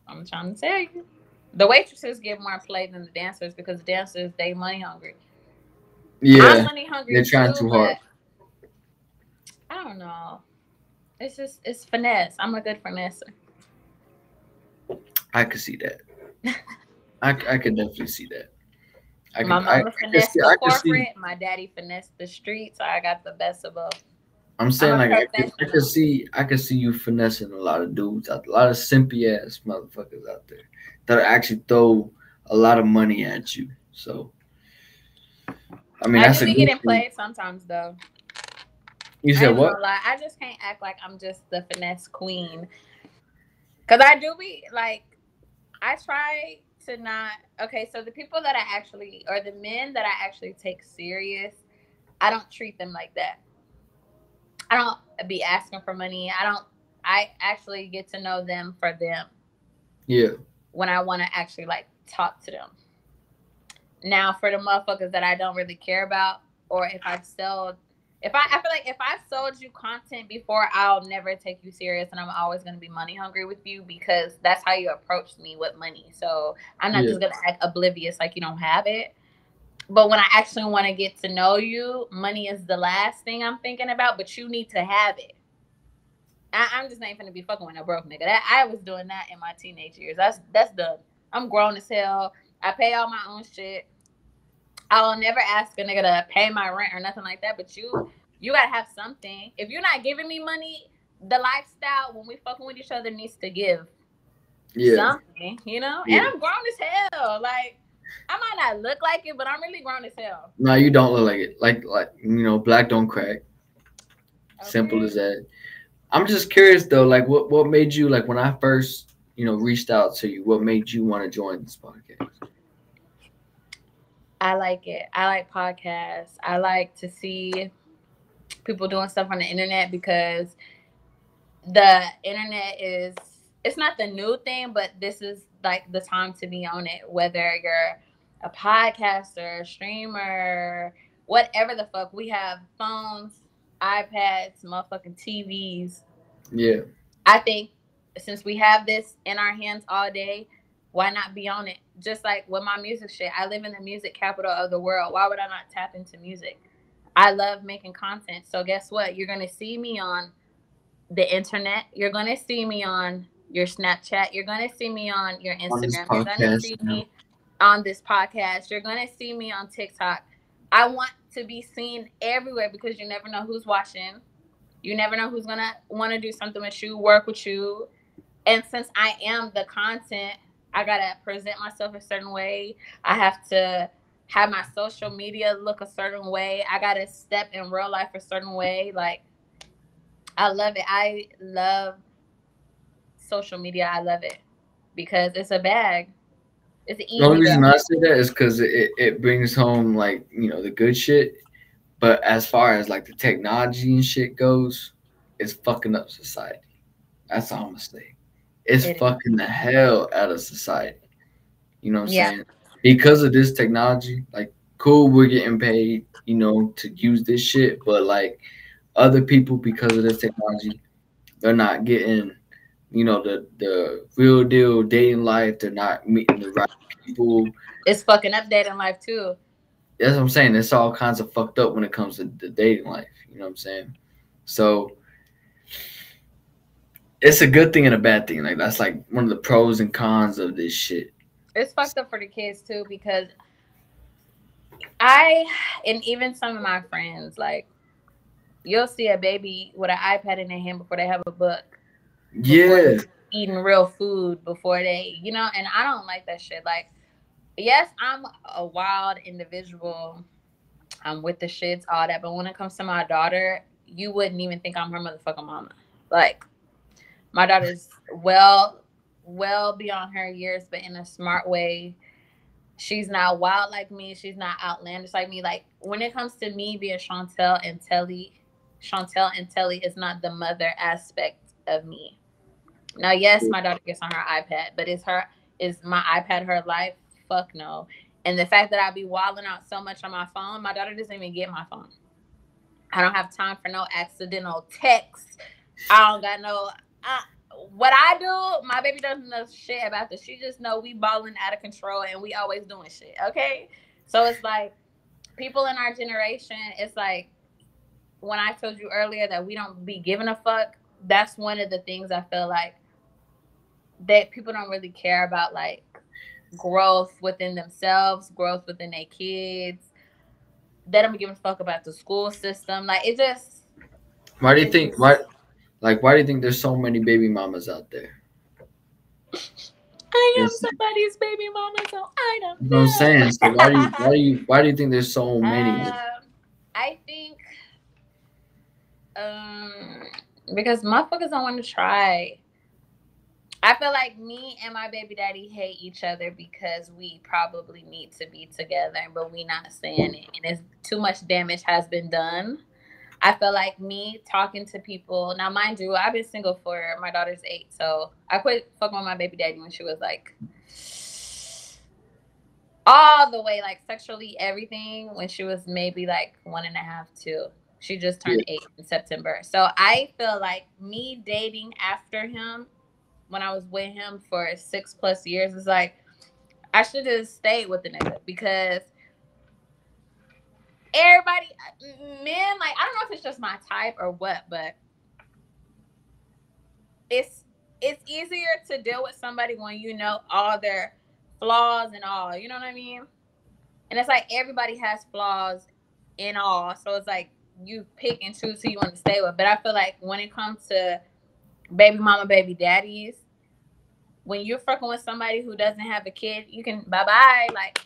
I'm trying to tell you. The waitresses get more play than the dancers because the dancers, they money hungry. Yeah, I'm money hungry. They're trying too hard. I don't know. It's just, it's finesse. I'm a good finesser. I could see that. I could definitely see that. My mama finessed the corporate. My daddy finessed the street. So I got the best of both. I'm saying like I could see you finessing a lot of dudes, a lot of simpy ass motherfuckers out there that actually throw a lot of money at you. So I mean, that's a good getting played sometimes though. You said what? I just can't act like I'm just the finesse queen. Cause I do be like, I try to not. Okay, so the people that I actually, or the men that I actually take serious, I don't treat them like that. I don't be asking for money. I actually get to know them for them. Yeah. When I want to actually like talk to them. Now for the motherfuckers that I don't really care about, or if I feel like if I've sold you content before, I'll never take you serious and I'm always going to be money hungry with you because that's how you approach me with money. So I'm not just going to act oblivious like you don't have it. But when I actually want to get to know you, money is the last thing I'm thinking about, but you need to have it. I'm just not going to be fucking with no broke nigga. I was doing that in my teenage years. That's done. I'm grown as hell. I pay all my own shit. I will never ask a nigga to pay my rent or nothing like that, but you got to have something. If you're not giving me money, the lifestyle, when we fucking with each other, needs to give something, you know? Yeah. And I'm grown as hell. Like, I might not look like it, but I'm really grown as hell. No, you don't look like it. Like you know, black don't crack. Okay. Simple as that. I'm just curious though, like what made you, like when I first, you know, reached out to you, what made you want to join this podcast? I like it. I like podcasts. I like to see people doing stuff on the internet because the internet it's not the new thing, but this is like the time to be on it, whether you're a podcaster, a streamer, whatever the fuck. We have phones, iPads, motherfucking TVs. Yeah. I think since we have this in our hands all day, why not be on it? Just like with my music shit, I live in the music capital of the world. Why would I not tap into music? I love making content. So guess what? You're going to see me on the internet. You're going to see me on your Snapchat. You're going to see me on your Instagram. You're going to see me on this podcast. You're going to see me on TikTok. I want to be seen everywhere because you never know who's watching. You never know who's going to want to do something with you, work with you. And since I am the content, I got to present myself a certain way. I have to have my social media look a certain way. I got to step in real life a certain way. Like, I love it. I love social media. I love it because it's a bag. It's an easy The only reason I say that is because it brings home, like, you know, the good shit. But as far as like the technology and shit goes, is fucking up society. That's all I'm gonna say. It's It is. fucking the hell out of society. You know what I'm Yeah. saying? Because of this technology, like, cool, we're getting paid, to use this shit, but like other people, because of this technology, they're not getting, the real deal dating life. They're not meeting the right people. It's fucking up dating life too. That's what I'm saying. It's all kinds of fucked up when it comes to the dating life. You know what I'm saying? So it's a good thing and a bad thing. Like, that's like one of the pros and cons of this shit. It's fucked up for the kids too because I and even some of my friends, like, you'll see a baby with an iPad in their hand before they have a book, before Yeah. they eating real food, before they, and I don't like that shit. Like, yes, I'm a wild individual. I'm with the shits, all that. But when it comes to my daughter, you wouldn't even think I'm her motherfucking mama. Like, my daughter's well beyond her years, but in a smart way. She's not wild like me. She's not outlandish like me. Like, when it comes to me being Chantel and Telly is not the mother aspect of me. Now, yes, my daughter gets on her iPad, but is my iPad her life? Fuck no. And the fact that I be wilding out so much on my phone, my daughter doesn't even get my phone. I don't have time for no accidental texts. I don't got no. What I do, my baby doesn't know shit about this. She just know we balling out of control and we always doing shit. Okay, so it's like people in our generation. It's like when I told you earlier that we don't be giving a fuck. That's one of the things I feel like that people don't really care about, like growth within themselves, growth within their kids. They don't be giving a fuck about the school system. Like, it just. Why do you It's think? just. Why do you think there's so many baby mamas out there? I am It's, somebody's baby mama, so I don't you know what I'm saying. So know. why do you think there's so many? I think um because motherfuckers don't want to try. I feel like me and my baby daddy hate each other because we probably need to be together, but we not saying it, and it's too much damage has been done. I feel like me talking to people now, mind you, I've been single for my daughter's 8, so I quit fucking with my baby daddy when she was like all the way, like sexually everything, when she was maybe like 1.5, 2. She just turned Yeah. 8 in September. So I feel like me dating after him, when I was with him for 6+ years, is like I should have stayed with the nigga because everybody, men, like, I don't know if it's just my type or what, but it's easier to deal with somebody when you know all their flaws and all. You know what I mean? And it's like everybody has flaws in all. So it's like you pick and choose who you want to stay with. But I feel like when it comes to baby mama, baby daddies, when you're fucking with somebody who doesn't have a kid, you can bye-bye. Like,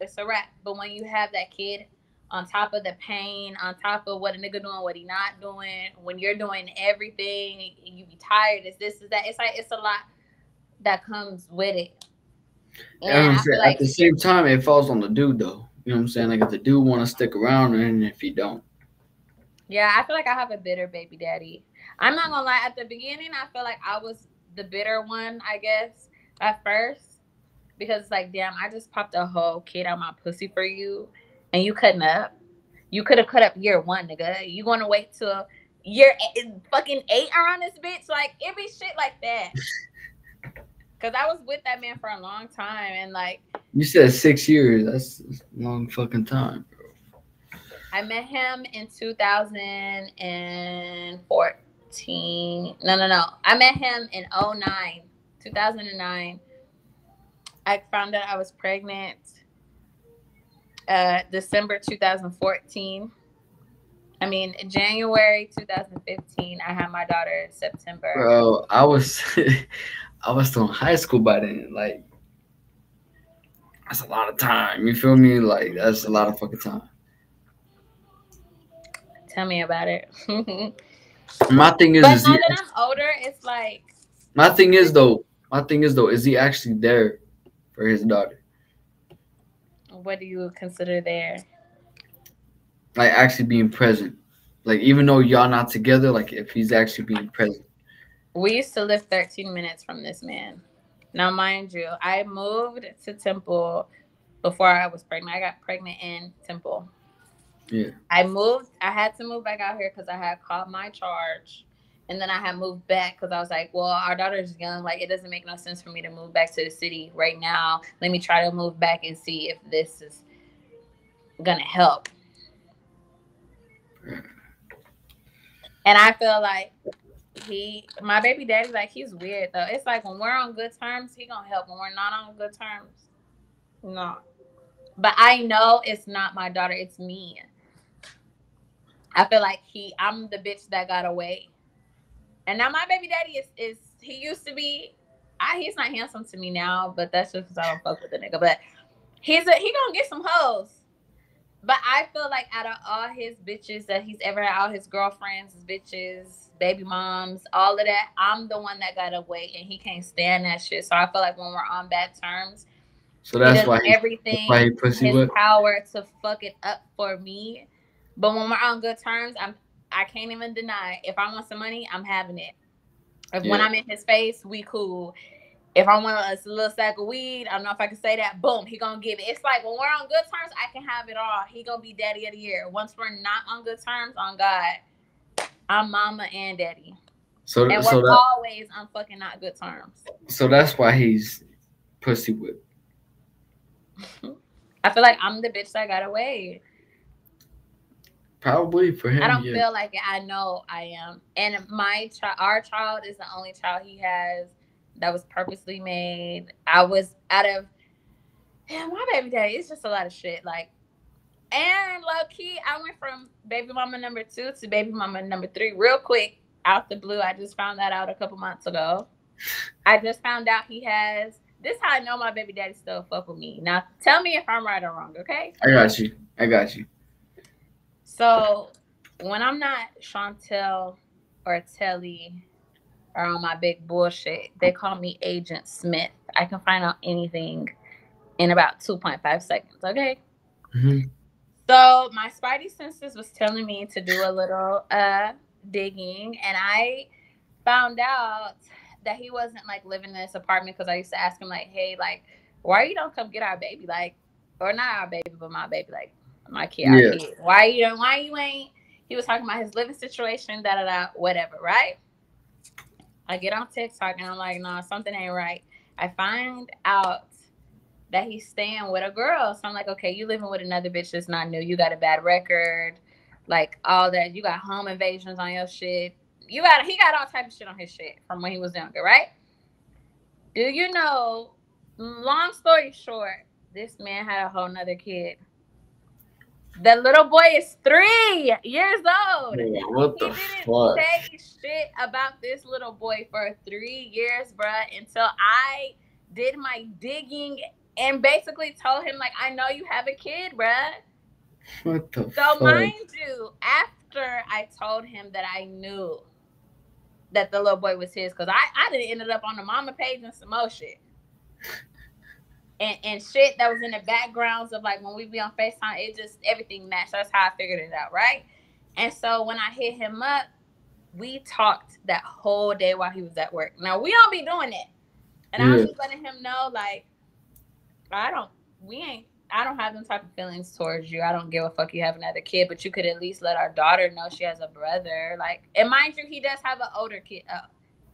it's a wrap. But when you have that kid on top of the pain, on top of what a nigga doing, what he not doing, when you're doing everything, you be tired, it's this, is that. It's like it's a lot that comes with it. And I feel At like the same time, it falls on the dude, though. You know what I'm saying? Like, if the dude want to stick around, and if he don't. yeah, I feel like I have a bitter baby daddy. I'm not gonna lie. At the beginning, I feel like I was the bitter one, I guess, at first, because it's like, damn, I just popped a whole kid out my pussy for you, and you cutting up. You could have cut up year 1, nigga. You gonna wait till fucking 8 around this bitch? Like, it be shit like that. Cause I was with that man for a long time, and like, You said 6 years. That's a long fucking time, bro. I met him in 2014. No. I met him in 09, 2009. I found out I was pregnant December 2014. I mean, January 2015. I had my daughter in September. Bro, I was I was still in high school by then. Like, that's a lot of time. You feel me? Like, that's a lot of fucking time. Tell me about it. My thing But is now he? that I'm older, it's like, My thing is though. My thing is though. Is he actually there for his daughter? what do you consider there? Like, actually being present. Like even though y'all not together, like if he's actually being present. We used to live 13 minutes from this man. Now, mind you, I moved to Temple before I was pregnant. I got pregnant in Temple. Yeah. I moved. I had to move back out here because I had caught my charge, and then I had moved back because I was like, "Well, our daughter's young. Like, it doesn't make no sense for me to move back to the city right now. Let me try to move back and see if this is gonna help." And I feel like my baby daddy, like he's weird though. It's like when we're on good terms, he gonna help. When we're not on good terms, no. But I know it's not my daughter. It's me. I feel like I'm the bitch that got away. And now my baby daddy is he used to be. He's not handsome to me now, but that's just because I don't fuck with the nigga. But he gonna get some hoes. But I feel like out of all his bitches that he's ever had, all his girlfriends, his bitches, baby moms, all of that, I'm the one that got away, and he can't stand that shit. So I feel like when we're on bad terms, So he that's does why everything pussy in his whip. power to fuck it up for me. But when we're on good terms, I can't even deny. If I want some money, I'm having it. When I'm in his face, we cool. If I want a little sack of weed, I don't know if I can say that. Boom, he gonna give it. It's like when we're on good terms, I can have it all. He gonna be daddy of the year. Once we're not on good terms, on God, I'm mama and daddy. And we're always on fucking not good terms. So that's why he's pussy whip. I feel like I'm the bitch that got away. Probably for him. I don't feel like it. I know I am. And our child is the only child he has that was purposely made. I was out of my baby daddy. It's just a lot of shit. Like, and low key, I went from baby mama number 2 to baby mama number 3 real quick out the blue. I just found that out a couple months ago. I just found out he has. This is how I know my baby daddy still fuck with me. Now, tell me if I'm right or wrong, okay? I got you. So, when I'm not Shantel or Telly or on my big bullshit, they call me Agent Smith. I can find out anything in about 2.5 seconds, okay? Mm-hmm. So, my spidey senses was telling me to do a little digging, and I found out that he wasn't like living in this apartment because I used to ask him like, "Hey, like, why you don't come get our baby? Like, or not our baby, but my baby, like my kid, our kid. Why you ain't?" He was talking about his living situation, whatever, right? I get on TikTok and I'm like, "No, something ain't right." I find out that he's staying with a girl, so I'm like, "Okay, you living with another bitch that's not new. You got a bad record, like all that. You got home invasions on your shit." He got all type of shit on his shit from when he was younger, right? Do you know, long story short, this man had a whole nother kid. The little boy is 3 years old. What the fuck? He didn't say shit about this little boy for 3 years, bruh, until I did my digging and basically told him, like, I know you have a kid, bruh. What the fuck? So mind you, after I told him that I knew that the little boy was his, because I done ended up on the mama page and some more shit. And shit that was in the backgrounds of like when we be on FaceTime, it just everything matched. That's how I figured it out, right? And so when I hit him up, we talked that whole day while he was at work. Now we don't be doing that. And I was just letting him know, like, I don't have them type of feelings towards you. I don't give a fuck you have another kid, but you could at least let our daughter know she has a brother. Like, and mind you, he does have an older kid,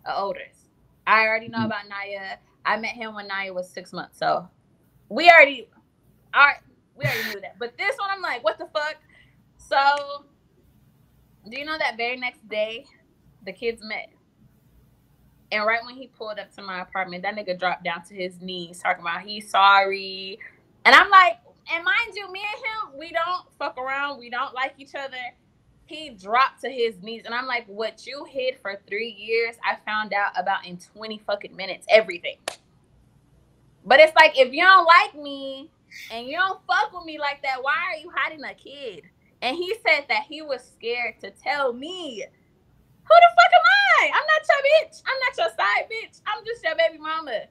oldest. I already know about Naya. I met him when Naya was 6 months, so we already knew that. But this one, I'm like, what the fuck? So, do you know that very next day, the kids met? And right when he pulled up to my apartment, that nigga dropped down to his knees talking about he's sorry. And I'm like, and mind you, me and him, we don't fuck around. We don't like each other. He dropped to his knees. And I'm like, what you hid for 3 years, I found out about in 20 fucking minutes. Everything. But it's like, if you don't like me and you don't fuck with me like that, why are you hiding a kid? And he said that he was scared to tell me. Who the fuck am I? I'm not your bitch. I'm not your side bitch. I'm just your baby mama.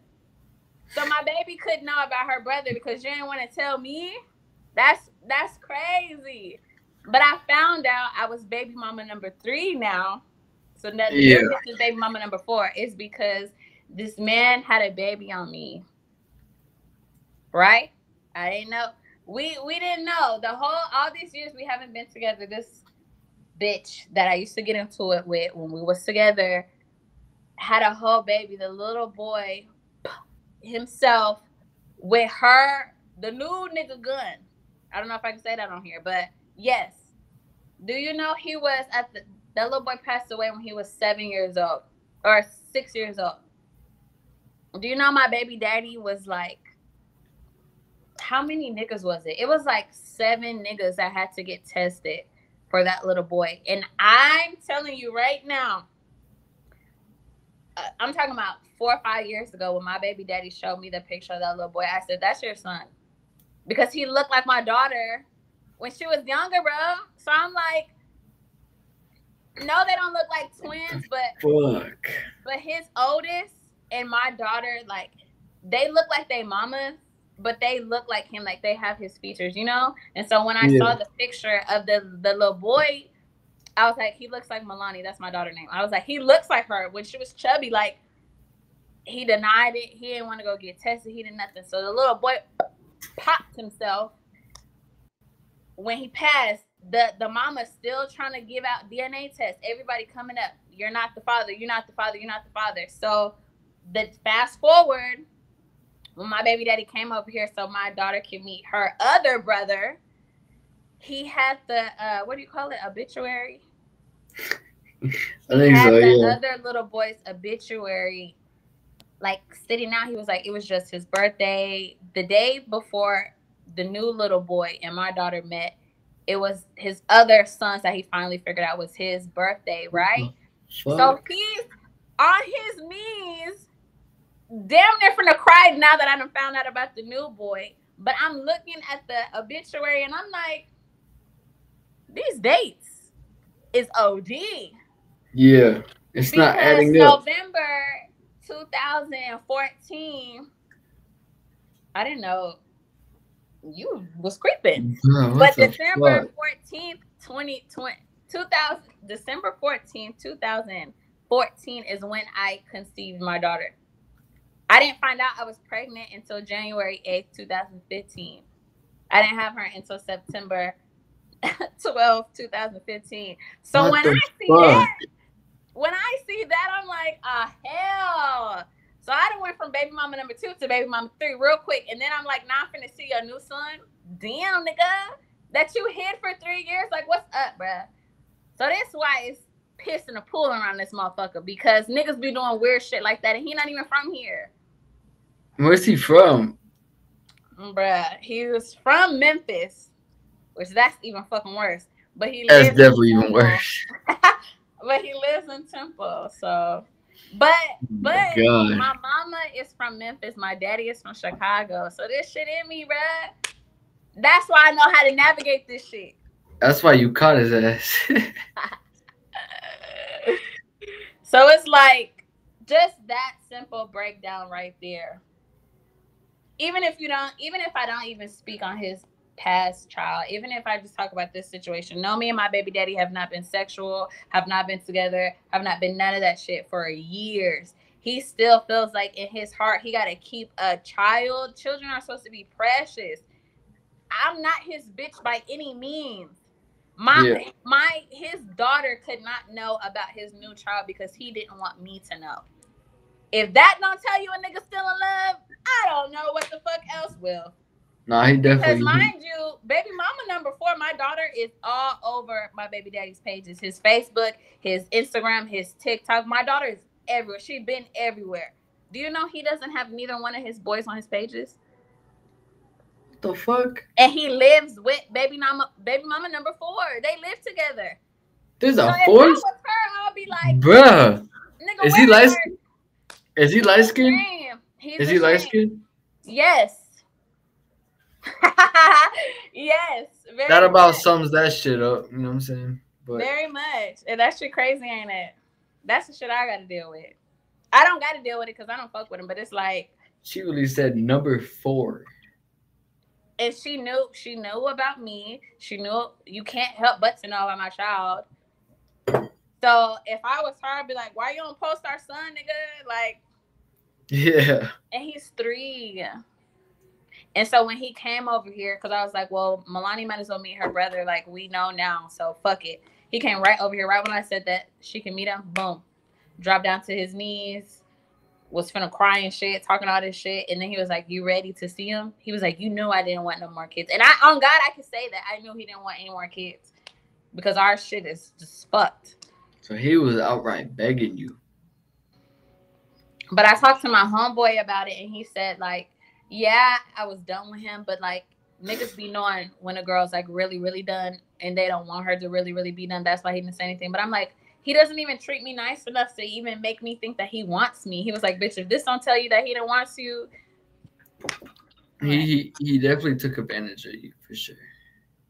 So my baby couldn't know about her brother because you didn't want to tell me. That's crazy. But I found out I was baby mama number 3 now. So now the Yeah. new bitch is baby mama number 4. It's because this man had a baby on me. Right? I didn't know. We didn't know. All these years we haven't been together. This bitch that I used to get into it with when we was together had a whole baby. The little boy himself with her, the new nigga gun. I don't know if I can say that on here, but yes. Do you know he was that little boy passed away when he was 7 years old or 6 years old? Do you know my baby daddy was like, how many niggas was it? It was like 7 niggas that had to get tested for that little boy. And I'm telling you right now, I'm talking about 4 or 5 years ago when my baby daddy showed me the picture of that little boy. I said, that's your son. Because he looked like my daughter when she was younger, bro. So I'm like, no, they don't look like twins, but his oldest and my daughter, like, they look like they mamas, but they look like him, like they have his features, you know? And so when I saw the picture of the little boy, I was like, he looks like Milani. That's my daughter's name. I was like, he looks like her. When she was chubby, like, he denied it. He didn't want to go get tested. He did nothing. So the little boy popped himself. When he passed, the mama's still trying to give out DNA tests. Everybody coming up. You're not the father. You're not the father. You're not the father. So the fast forward, when my baby daddy came over here so my daughter can meet her other brother, he had the, what do you call it? Obituary? I think so, yeah. Other little boy's obituary, like, sitting out. He was like, it was just his birthday. The day before the new little boy and my daughter met, it was his other sons that he finally figured out was his birthday, right? So he's on his knees, damn near finna cry now that I done found out about the new boy. But I'm looking at the obituary and I'm like, these dates is OD. Yeah, it's because not adding up. November 2014, I didn't know you was creeping. But December 14th, 2014 is when I conceived my daughter. I didn't find out I was pregnant until January 8th, 2015. I didn't have her until September 12th, 2015. So when I see that, I'm like, hell. So I done went from baby mama number 2 to baby mama 3 real quick. And then I'm like, now I'm finna see your new son. Damn, nigga. That you hid for 3 years? Like, what's up, bruh? So that's why it's pissing a pool around this motherfucker. Because niggas be doing weird shit like that. And he not even from here. Where's he from? Bruh, he was from Memphis. Which that's even fucking worse. But he lives That's definitely even worse. But he lives in Temple, so. But my mama is from Memphis. My daddy is from Chicago. So this shit in me, bruh. That's why I know how to navigate this shit. That's why you caught his ass. So it's like just that simple breakdown right there. Even if I don't even speak on his past child, even if I just talk about this situation, no, me and my baby daddy have not been sexual, have not been together, have not been none of that shit for years. He still feels like in his heart he got to keep a child. Children are supposed to be precious. I'm not his bitch by any means. His daughter could not know about his new child because he didn't want me to know. If that don't tell you a nigga still in love, I don't know what the fuck else will. Nah, he definitely. Because mind you, baby mama number 4, my daughter is all over my baby daddy's pages. His Facebook, his Instagram, his TikTok. My daughter is everywhere. She's been everywhere. Do you know he doesn't have neither one of his boys on his pages? What the fuck? And he lives with baby mama number 4. They live together. There's a 4th? If I was her, I'll be like, bruh. Nigga, is he light skinned? Is he light skinned? Is he light skinned? Yes. Yes. That about sums that shit up. You know what I'm saying? But very much. And that shit crazy, ain't it? That's the shit I got to deal with. I don't got to deal with it because I don't fuck with him. But it's like. She really said number 4. And she knew about me. She knew you can't help but to know about my child. So if I was her, I'd be like, why you don't post our son, nigga? Like, Yeah. and he's 3. And so when he came over here, because I was like, well, Milani might as well meet her brother. Like, we know now, so fuck it. He came right over here, right when I said that she can meet him. Boom. Dropped down to his knees. Was finna cry and shit, talking all this shit. And then he was like, you ready to see him? He was like, you knew I didn't want no more kids. And on God, I could say that. I knew he didn't want any more kids. Because our shit is just fucked. So he was outright begging you. But I talked to my homeboy about it, and he said, like, yeah, I was done with him, but, like, niggas be knowing when a girl's, like, really, really done, and they don't want her to really, really be done. That's why he didn't say anything. But I'm like, he doesn't even treat me nice enough to even make me think that he wants me. He was like, bitch, if this don't tell you that he don't want you. He definitely took advantage of you, for sure.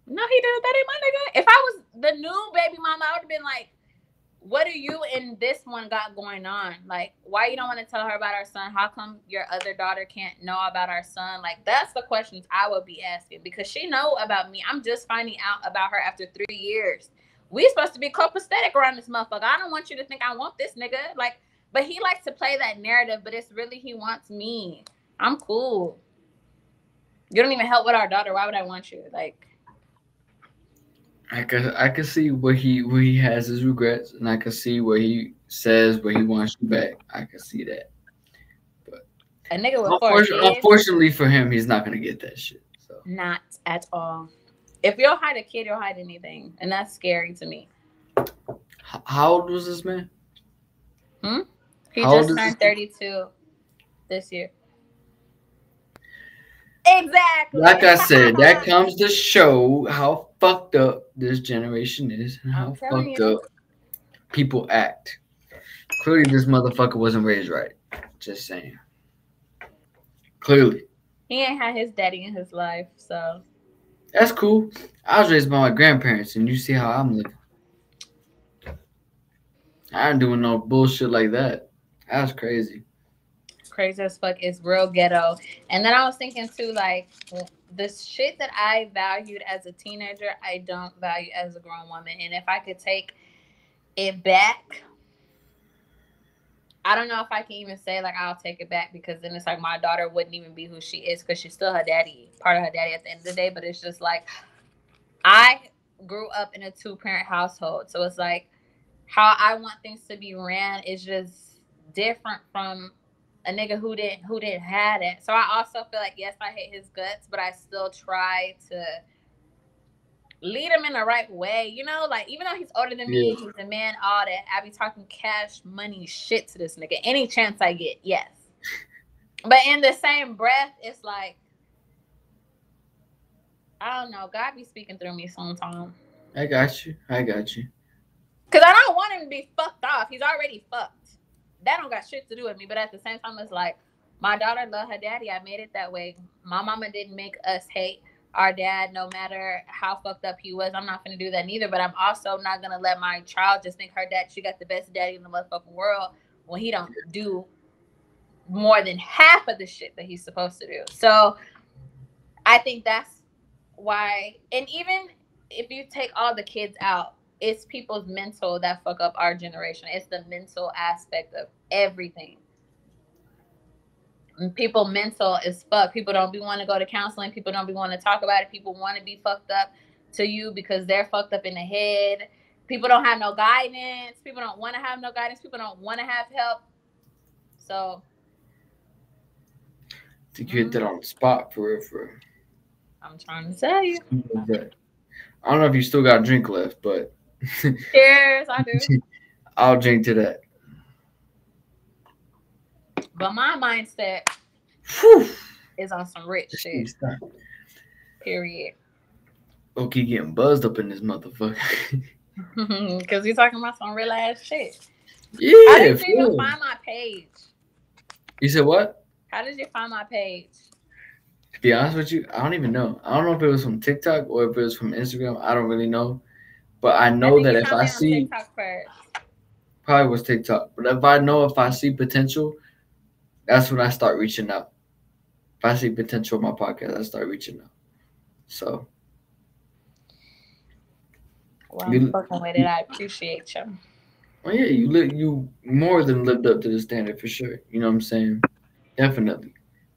No, he did. That ain't my nigga. If I was the new baby mama, I would have been like, what do you and this one got going on? Like, why you don't want to tell her about our son? How come your other daughter can't know about our son? Like, that's the questions I would be asking, because she know about me. I'm just finding out about her after 3 years. We supposed to be copacetic around this motherfucker. I don't want you to think I want this nigga. Like, but he likes to play that narrative, but it's really he wants me. I'm cool. You don't even help with our daughter. Why would I want you? Like, I can see where he has his regrets, and I can see where he says where he wants you back. I can see that. But a nigga with 4 kids. Unfortunately for him, he's not gonna get that shit. So not at all. If you'll hide a kid, you'll hide anything, and that's scary to me. How old was this man? He just turned 32 this year. Exactly. Like I said, that comes to show how fucked up this generation is and how fucked up people act. Clearly, this motherfucker wasn't raised right. Just saying. Clearly. He ain't had his daddy in his life, so. That's cool. I was raised by my grandparents, and you see how I'm living. I ain't doing no bullshit like that. That's crazy. Crazy as fuck. Is real ghetto. And then I was thinking too, like, the shit that I valued as a teenager, I don't value as a grown woman. And if I could take it back, I don't know if I can even say, like, I'll take it back, because then it's like my daughter wouldn't even be who she is, because she's still her daddy, part of her daddy at the end of the day. But it's just like, I grew up in a 2-parent household, so it's like how I want things to be ran is just different from a nigga who didn't have it. So I also feel like, yes, I hate his guts, but I still try to lead him in the right way. You know, like, even though he's older than me, he's a man, all that, I be talking cash money shit to this nigga any chance I get. Yes. But in the same breath, it's like, I don't know, God be speaking through me sometimes. I got you. Because I don't want him to be fucked off. He's already fucked. That don't got shit to do with me. But at the same time, it's like, my daughter loved her daddy. I made it that way. My mama didn't make us hate our dad, no matter how fucked up he was. I'm not going to do that neither. But I'm also not going to let my child just think her dad, she got the best daddy in the motherfucking world, when he don't do more than half of the shit that he's supposed to do. So I think that's why. And even if you take all the kids out, it's people's mental that fuck up our generation. It's the mental aspect of everything. And people mental as fuck. People don't be want to go to counseling. People don't be want to talk about it. People want to be fucked up to you because they're fucked up in the head. People don't have no guidance. People don't want to have no guidance. People don't want to have help. So I think you hit that on the spot, for real. I'm trying to tell you. I don't know if you still got a drink left, but cheers, I do. I'll drink to that. But my mindset is on some rich shit. Period. Okay, getting buzzed up in this motherfucker. Because you're talking about some real ass shit. Yeah. How did you even find my page? You said what? How did you find my page? To be honest with you, I don't even know. I don't know if it was from TikTok or if it was from Instagram. I don't really know. But I know that if I see, TikTok first. Probably was TikTok. But if I see potential, that's when I start reaching out. If I see potential in my podcast, I start reaching out. So Well, I'm fucking with it. I appreciate you. well, yeah, you more than lived up to the standard for sure. You know what I'm saying? Definitely.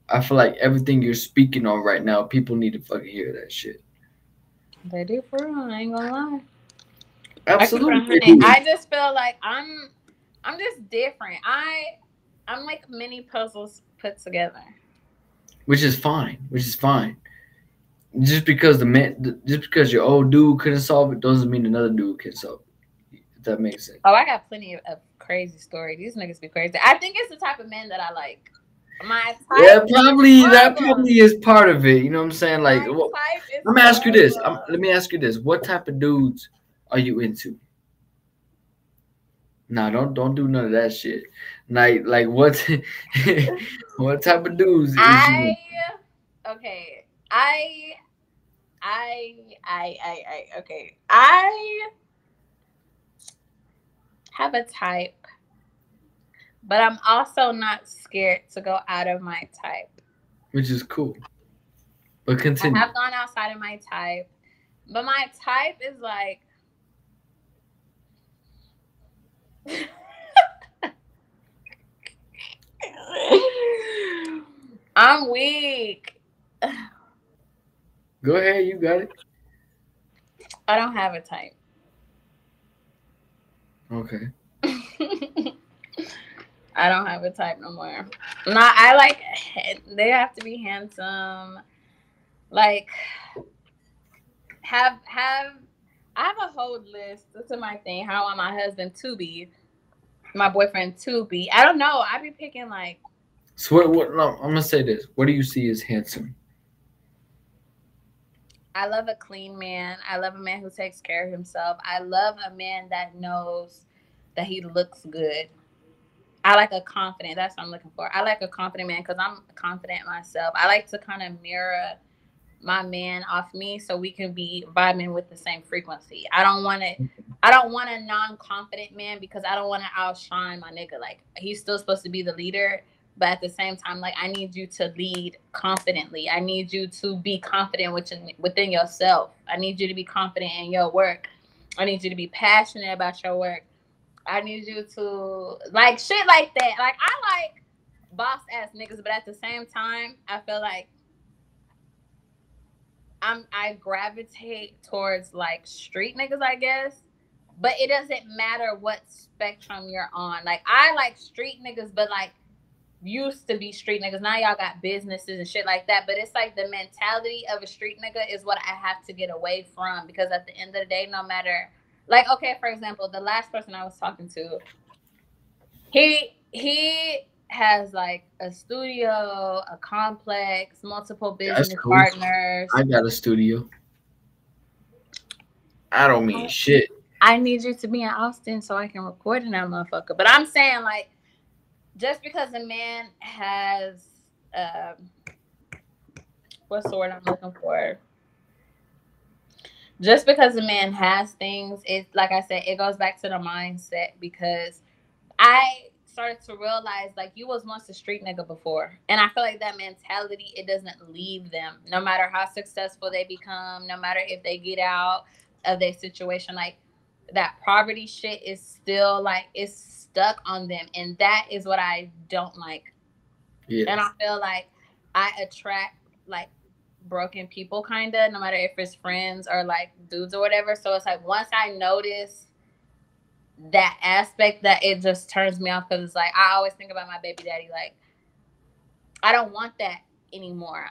I feel like everything you're speaking on right now, people need to fucking hear that shit. They do for real. I ain't gonna lie. I keep it Absolutely, they 100. do. I just feel like I'm just different. I'm like mini puzzles put together. Which is fine. Which is fine. Just because your old dude couldn't solve it, doesn't mean another dude can solve it. If that makes sense. Oh, I got plenty of crazy story. These niggas be crazy. I think it's the type of men that I like. My Yeah, type is probably that horrible. probably is part of it. You know what I'm saying? Like, My type is let me ask you this. horrible. Let me ask you this. What type of dudes are you into? Nah, don't do none of that shit. Like what what type of dudes is you? I okay. Okay. I have a type, but I'm also not scared to go out of my type. Which is cool. But I continue. have gone outside of my type, but my type is like I'm weak. Go ahead, you got it. I don't have a type. Okay. I don't have a type no more. No, I like they have to be handsome. Like have I have a whole list. This is my thing. How I want my husband to be, my boyfriend to be. I don't know. I be picking like So what no, I'm gonna say this. What do you see as handsome? I love a clean man. I love a man who takes care of himself. I love a man that knows that he looks good. I like a confident. That's what I'm looking for. I like a confident man because I'm confident myself. I like to kind of mirror my man off me so we can be vibing with the same frequency. I don't want a non-confident man because I don't want to outshine my nigga. Like he's still supposed to be the leader, but at the same time, like I need you to lead confidently. I need you to be confident within yourself. I need you to be confident in your work. I need you to be passionate about your work. I need you to like shit like that. Like I like boss ass niggas, but at the same time, I feel like I gravitate towards like street niggas, I guess. But it doesn't matter what spectrum you're on. Like I like street niggas, but like used to be street niggas. Now y'all got businesses and shit like that. But it's like the mentality of a street nigga is what I have to get away from because at the end of the day, no matter like okay, for example, the last person I was talking to, he has like a studio, a complex, multiple That's business cool. partners. I got a studio. I don't mean shit. I need you to be in Austin so I can record in that motherfucker. But I'm saying like just because a man has what's the word I'm looking for? Just because a man has things, it's like I said, it goes back to the mindset because I started to realize like you was once a street nigga before. And I feel like that mentality, it doesn't leave them. No matter how successful they become, no matter if they get out of their situation, like that poverty shit is still like it's stuck on them. And that is what I don't like. Yeah. And I feel like I attract like broken people kinda, no matter if it's friends or like dudes or whatever. So it's like once I notice that aspect that it just turns me off because it's like I always think about my baby daddy. Like I don't want that anymore.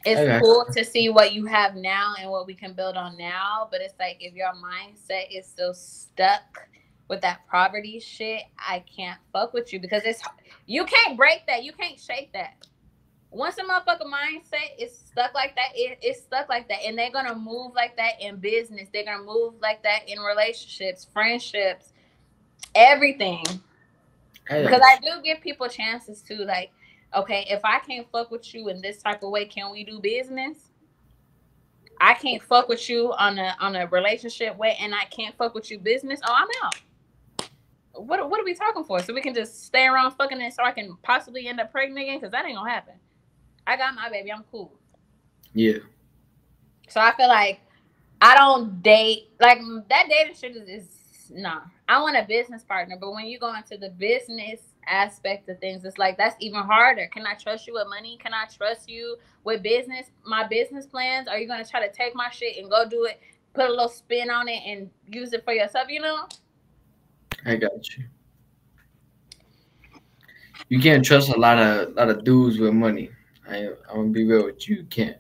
It's cool to see what you have now and what we can build on now, but it's like if your mindset is still stuck with that poverty shit, I can't fuck with you because it's you can't break that, you can't shake that. Once a motherfucker mindset is stuck like that, it's stuck like that. And they're gonna move like that in business. They're gonna move like that in relationships, friendships, everything. Because I do give people chances to like, okay, if I can't fuck with you in this type of way, can we do business? I can't fuck with you on a relationship way and I can't fuck with you business. Oh, I'm out. What are we talking for? So we can just stay around fucking it so I can possibly end up pregnant again? Because that ain't gonna happen. I got my baby. I'm cool. Yeah. So I feel like I don't date like that. Dating shit is nah. I want a business partner, but when you go into the business aspect of things, it's like that's even harder. Can I trust you with money? Can I trust you with business? My business plans? Are you gonna try to take my shit and go do it, put a little spin on it, and use it for yourself? You know? I got you. You can't trust a lot of dudes with money. I'm gonna be real with you. You can't.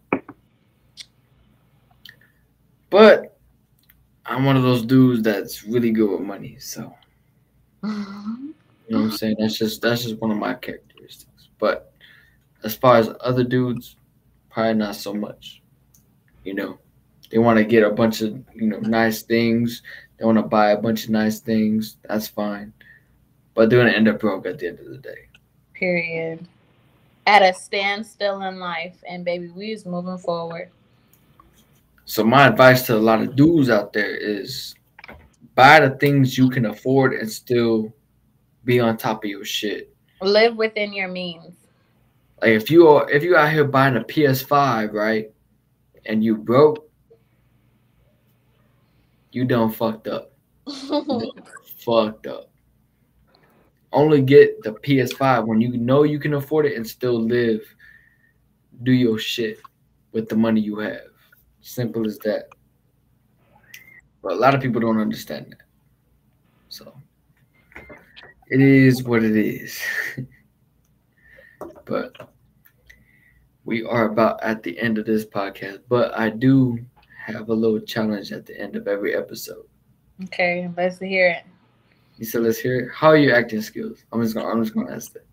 But I'm one of those dudes that's really good with money. So you know what I'm saying. That's just one of my characteristics. But as far as other dudes, probably not so much. You know, they want to get a bunch of nice things. They want to buy a bunch of nice things. That's fine. But they're gonna end up broke at the end of the day. Period. At a standstill in life, and baby, we is moving forward. So my advice to a lot of dudes out there is buy the things you can afford and still be on top of your shit. Live within your means. Like if you out here buying a PS5, right, and you broke, you done fucked up. You done fucked up. Only get the PS5 when you know you can afford it and still live, do your shit with the money you have. Simple as that. But a lot of people don't understand that. So it is what it is. But we are about at the end of this podcast. But I do have a little challenge at the end of every episode. Okay, let's hear it. You said let's hear it. How are your acting skills? I'm just gonna ask that.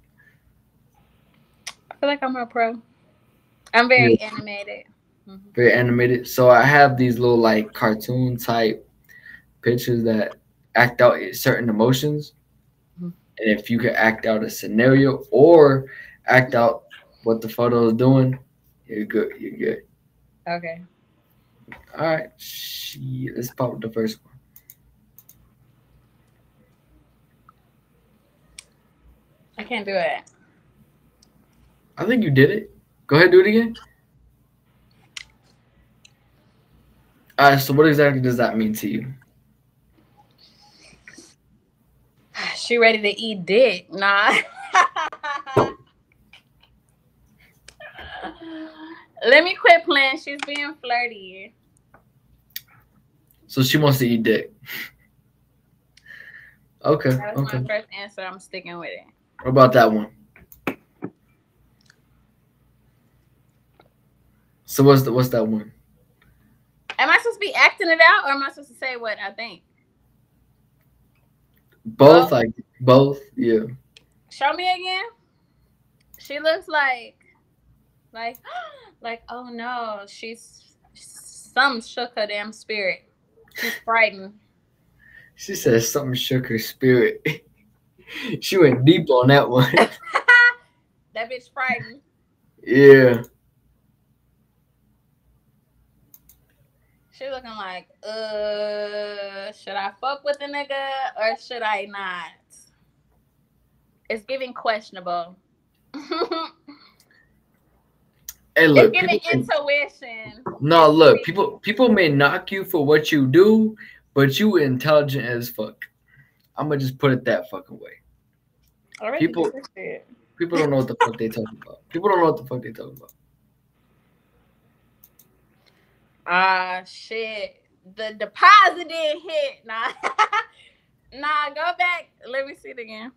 I feel like I'm a pro. I'm very animated. Mm-hmm. Very animated. So I have these little like cartoon type pictures that act out certain emotions. Mhm. And if you can act out a scenario or act out what the photo is doing, you're good. You're good. Okay. All right. Shit. Let's pop with the first one. I can't do it. I think you did it. Go ahead, do it again. All right. So what exactly does that mean to you? She ready to eat dick. Nah. Let me quit playing. She's being flirty. So she wants to eat dick. Okay. That was Okay. my first answer. I'm sticking with it. What about that one? So what's that one? Am I supposed to be acting it out, or am I supposed to say what I think? Both, like both, yeah. Show me again. She looks like, like oh no, some shook her damn spirit. She's frightened. She said something shook her spirit. She went deep on that one. That bitch frightened. Yeah. She looking like, should I fuck with the nigga or should I not? It's giving questionable. Hey, look, It's giving intuition. no, look, people may knock you for what you do, but you intelligent as fuck. I'm gonna just put it that fucking way. People don't know what the fuck they talking about. People don't know what the fuck they talking about. Shit. The deposit didn't hit. Nah. Nah, go back. Let me see it again.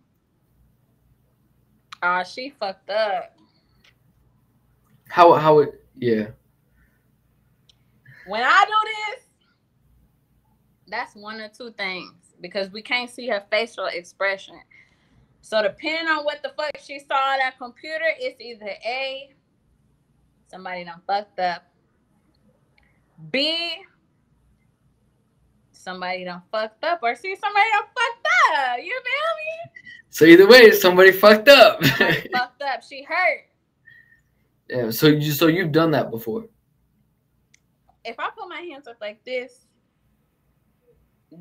She fucked up. How it, yeah. When I do this, that's one or two things. Because we can't see her facial expression. So depending on what the fuck she saw on that computer, it's either A, somebody done fucked up. B, somebody done fucked up. Or C, somebody done fucked up. You feel me? So either way, somebody fucked up. Somebody fucked up. She hurt. Yeah. So you've done that before. If I put my hands up like this,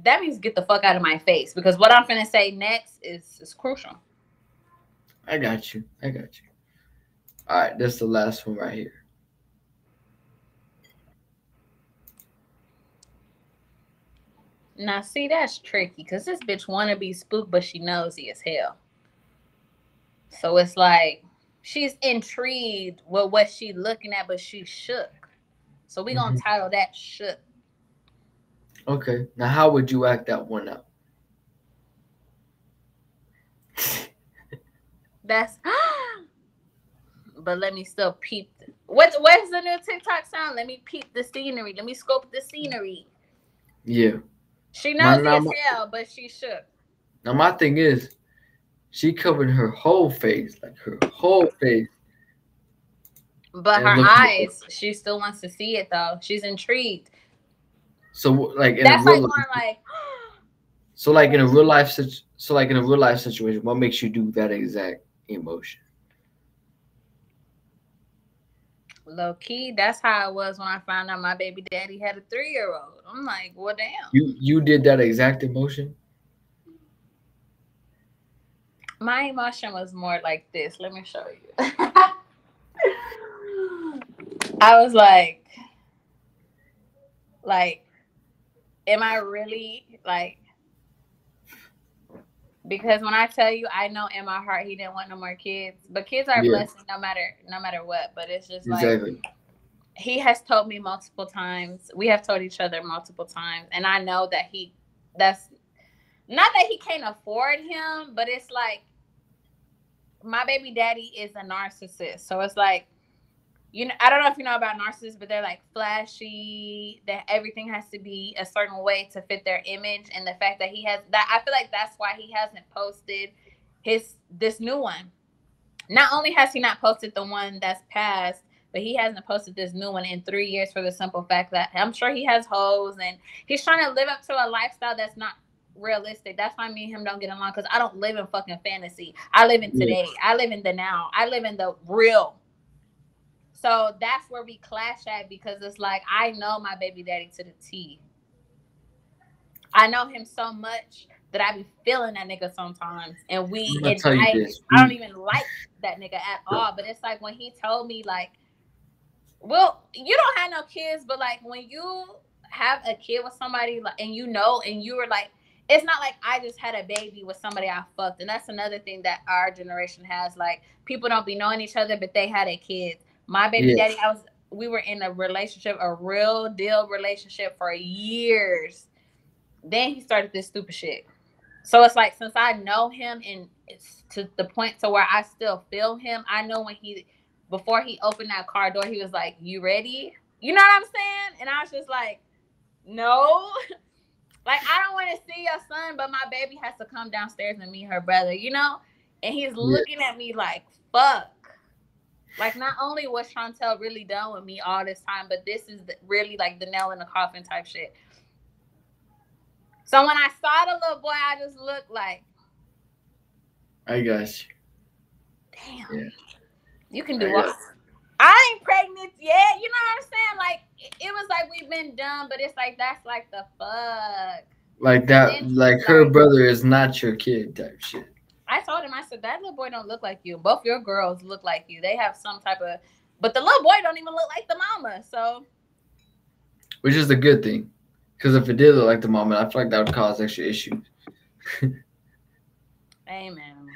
that means get the fuck out of my face. Because what I'm finna say next is crucial. I got you. All right, that's the last one right here. Now, see, that's tricky because this bitch want to be spooked, but she nosy as hell. So it's like she's intrigued with what she looking at, but she shook. So we gonna title that shook. Okay. Now, how would you act that one out? That's. But let me still peep. What's the new TikTok sound? Let me peep the scenery. Let me scope the scenery. Yeah. She nosy as hell, but she shook. Now, my thing is, she covered her whole face, like her whole face. But her eyes, she still wants to see it though. She's intrigued. So, like in that's a real like life, more like. So, like in a real life, situation, what makes you do that exact emotion? Low key, that's how it was when I found out my baby daddy had a 3-year-old. I'm like, well, damn. You did that exact emotion? My emotion was more like this. Let me show you. I was like, am I really like? Because when I tell you, I know in my heart he didn't want no more kids. But kids are a blessing no matter what. But it's just exactly. Like he has told me multiple times. We have told each other multiple times, and I know that that's not that he can't afford him, but it's like my baby daddy is a narcissist. So it's like, you know, I don't know if you know about narcissists, but they're like flashy, that everything has to be a certain way to fit their image. And the fact that he has that, I feel like that's why he hasn't posted this new one. Not only has he not posted the one that's passed, but he hasn't posted this new one in 3 years for the simple fact that I'm sure he has hoes and he's trying to live up to a lifestyle that's not realistic. That's why me and him don't get along, because I don't live in fucking fantasy. I live in today. I live in the now. I live in the real. So that's where we clash at, because it's like I know my baby daddy to the T. I know him so much that I be feeling that nigga sometimes, and I don't even like that nigga at all. But it's like when he told me like, well, you don't have no kids, but like when you have a kid with somebody like, and you know, and you were like, it's not like I just had a baby with somebody I fucked. And that's another thing that our generation has. Like, people don't be knowing each other, but they had a kid. My baby daddy, we were in a relationship, a real deal relationship for years. Then he started this stupid shit. So it's like, since I know him, and it's to the point to where I still feel him, I know before he opened that car door, he was like, "You ready?" You know what I'm saying? And I was just like, no. Like, I don't want to see your son, but my baby has to come downstairs and meet her brother, you know? And he's looking at me like, fuck. Like, not only was Shantel really done with me all this time, but this is really like the nail in the coffin type shit. So when I saw the little boy, I just looked like, I got you. Damn. Yeah. You can do what? I ain't pregnant yet. You know what I'm saying? Like, it was like we've been done, but it's like, that's like the fuck. Like that, like her brother is not your kid type shit. I told him, I said, that little boy don't look like you. Both your girls look like you. They have some type of, but the little boy don't even look like the mama. So, which is a good thing, because if it did look like the mama, I feel like that would cause extra issues. Amen.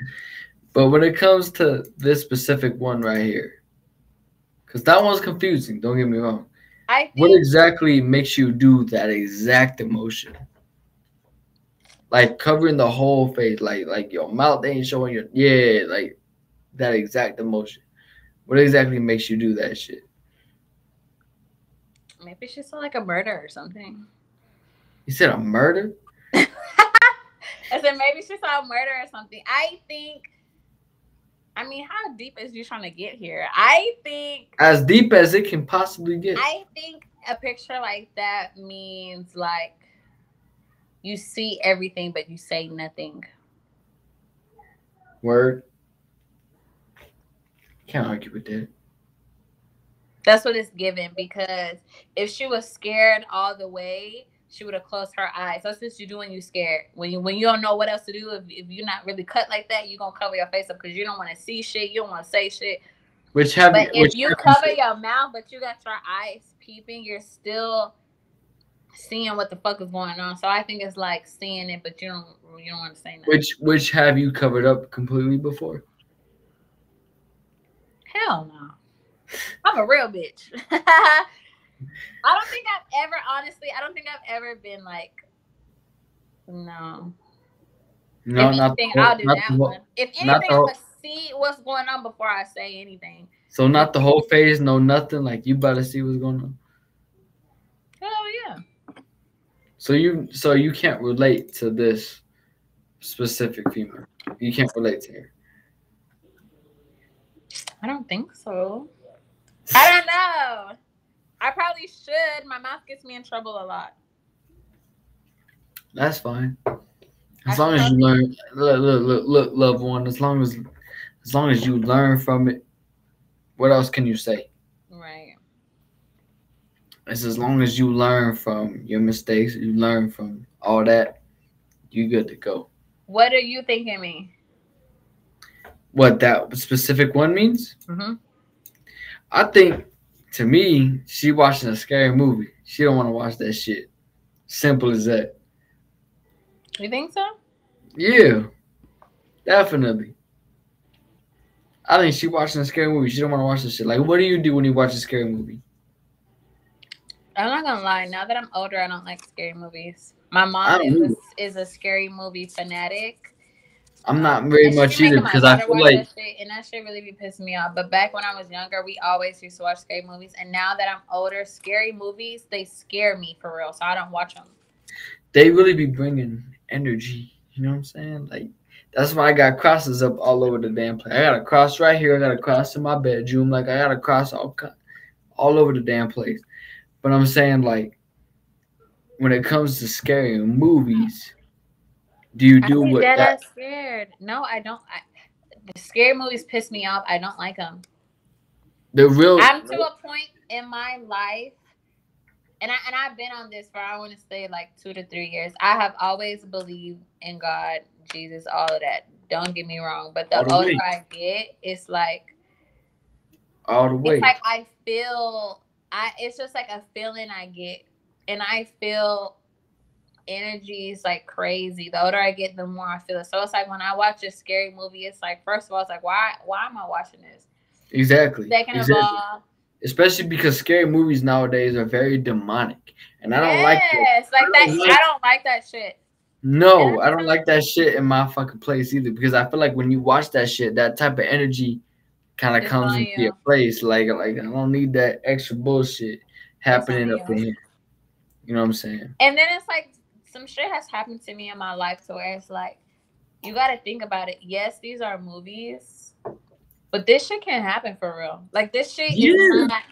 But when it comes to this specific one right here, because that one's confusing, don't get me wrong. What exactly makes you do that exact emotion? Like covering the whole face, like your mouth ain't showing your like that exact emotion. What exactly makes you do that shit? Maybe she saw like a murder or something. You said a murder? I said maybe she saw a murder or something. I mean, how deep is you trying to get here? I think as deep as it can possibly get. I think a picture like that means like you see everything, but you say nothing. Word. Can't argue with that. That's what it's given, because if she was scared all the way, she would have closed her eyes. That's what you do when you're scared. When you don't know what else to do, if you're not really cut like that, you're going to cover your face up because you don't want to see shit. You don't want to say shit. But if you cover your mouth, but you got your eyes peeping, you're still seeing what the fuck is going on. So I think it's like seeing it, but you don't want to say nothing. Which have you covered up completely before? Hell no. I'm a real bitch. I don't think I've ever, honestly, I don't think I've ever been like, no. No, If not the anything, whole, I'll do not that the one. whole, If not anything, the I'm whole. gonna see what's going on before I say anything. So not the whole phase, no nothing. Like you better see what's going on. Oh yeah. So you can't relate to this specific female. You can't relate to her. I don't think so. I don't know. I probably should. My mouth gets me in trouble a lot. That's fine. I As long should as you probably. learn, look, loved one. As long as you learn from it, what else can you say? Right. It's as long as you learn from your mistakes, you learn from all that, you good to go. What are you thinking me? What that specific one means? Mm-hmm. I think, to me, she watching a scary movie. She don't want to watch that shit. Simple as that. You think so? Yeah, definitely. I think she watching a scary movie. She don't want to watch this shit. Like, what do you do when you watch a scary movie? I'm not gonna lie. Now that I'm older, I don't like scary movies. My I mom don't either. is a scary movie fanatic. I'm not very And she much be either making my because I daughter feel watch like that shit, and that shit really be pissing me off. But back when I was younger, we always used to watch scary movies. And now that I'm older, scary movies, they scare me for real. So I don't watch them. they really be bringing energy. You know what I'm saying? Like, that's why I got crosses up all over the damn place. I got a cross right here. I got a cross in my bedroom. Like, I got a cross all over the damn place. But I'm saying, like, when it comes to scary movies, do you I do be what dead that ass scared. No, I don't. The scary movies piss me off. I don't like them. the real? I'm to a point in my life, and I've been on this for, I want to say, like 2 to 3 years. I have always believed in God, Jesus, all of that. Don't get me wrong, but All the the older way, I get, all the it's way. like I feel, it's just like a feeling I get, and I feel energies like crazy. The older I get, the more I feel it. So it's like when I watch a scary movie, it's like, first of all, it's like, why am I watching this? Exactly, Second of exactly. all, Especially because scary movies nowadays are very demonic, and I don't like it. yes, like I that. don't I like. don't like that shit. And No, I every don't like time, that shit in my fucking place either because I feel like when you watch that shit, that type of energy kind of it's comes on into your you. place. Like I don't need that extra bullshit It's on happening up in you. here. You know what I'm saying? And then it's like some shit has happened to me in my life to where it's like, you got to think about it. Yes, these are movies, but this shit can happen for real. Like this shit is Yeah, not.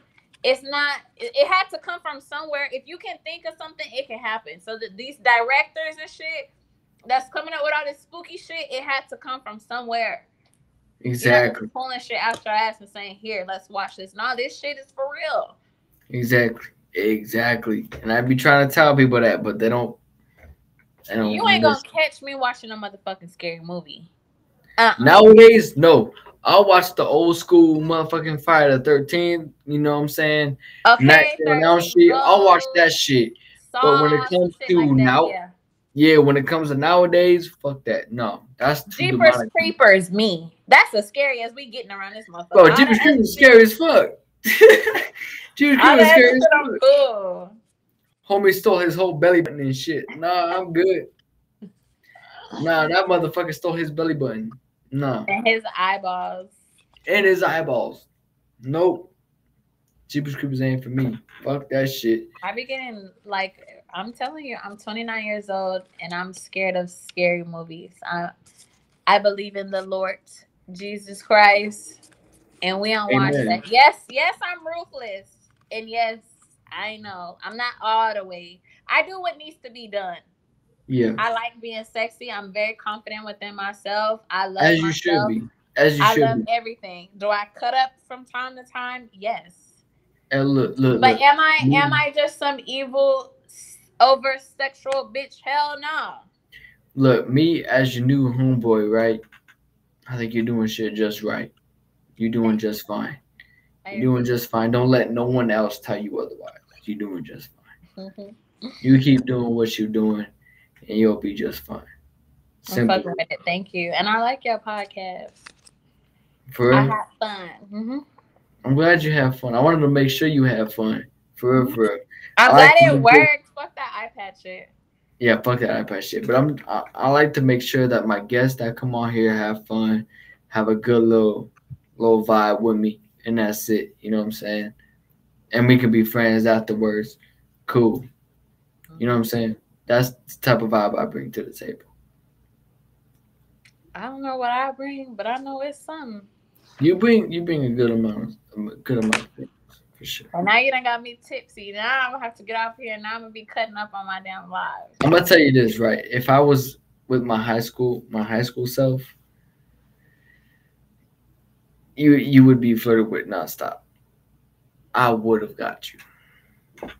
It's not. It had to come from somewhere. If you can think of something, it can happen. So that these directors and shit that's coming up with all this spooky shit, it had to come from somewhere. You're not exactly, just pulling shit out your ass and saying, "Here, let's watch this." No, this shit is for real. exactly, exactly. And I be trying to tell people that, but they don't. They You don't ain't gonna listen. catch me watching a motherfucking scary movie. Nowadays, no. I'll watch the old school motherfucking Friday the 13th. You know what I'm saying? Okay, Nightmare on Elm 13 Street. I'll watch that Ghosts, shit. But when it Saw, some comes shit to like that. now, Yeah. yeah, when it comes to nowadays, fuck that. No, that's too Jeepers demonic. Creepers, me. That's as scary as we getting around this motherfucker. Bro, All the Jeepers other Creepers is shit, scary as fuck. Jeepers all the Creepers is other scary as shit, I'm fuck. cool. Homie stole his whole belly button and shit. Nah, I'm good. Nah, that motherfucker stole his belly button. Nah. And his eyeballs. And his eyeballs. Nope. Jeepers Creepers ain't for me. Fuck that shit. I be getting like, I'm telling you, I'm 29 years old and I'm scared of scary movies. I believe in the Lord Jesus Christ, and we don't watch Amen. that. Yes, yes, I'm ruthless, and yes, I know I'm not all the way. I do what needs to be done. Yeah. I like being sexy. I'm very confident within myself. I love As you should myself. be. As you I should love be. everything. Do I cut up from time to time? Yes. And look, look, But look. am I just some evil over sexual bitch? Hell no. Look, me as your new homeboy, right? I think you're doing shit just right. You're doing Thank just fine. I You're doing appreciate just fine. Don't let no one else tell you otherwise. You're doing just fine. it. You keep doing what you're doing, and you'll be just fine. I'm Simple. fucking with it. Thank you. And I like your podcast. For I real. had fun. I'm glad you have fun. I wanted to make sure you have fun. For real, for real. I'm I glad like to it make sure, worked. Fuck that iPad shit. yeah, fuck that iPad shit. But I like to make sure that my guests that come on here have fun, have a good little vibe with me, and that's it. You know what I'm saying? And we can be friends afterwards. Cool. You know what I'm saying? That's the type of vibe I bring to the table. I don't know what I bring, but I know it's something. You bring a good amount of things for sure. And now you done got me tipsy. Now I'm gonna have to get off here and now I'm gonna be cutting up on my damn lives. I'm gonna tell you this, right? If I was with my high school self, you would be flirted with nonstop. I would have got you.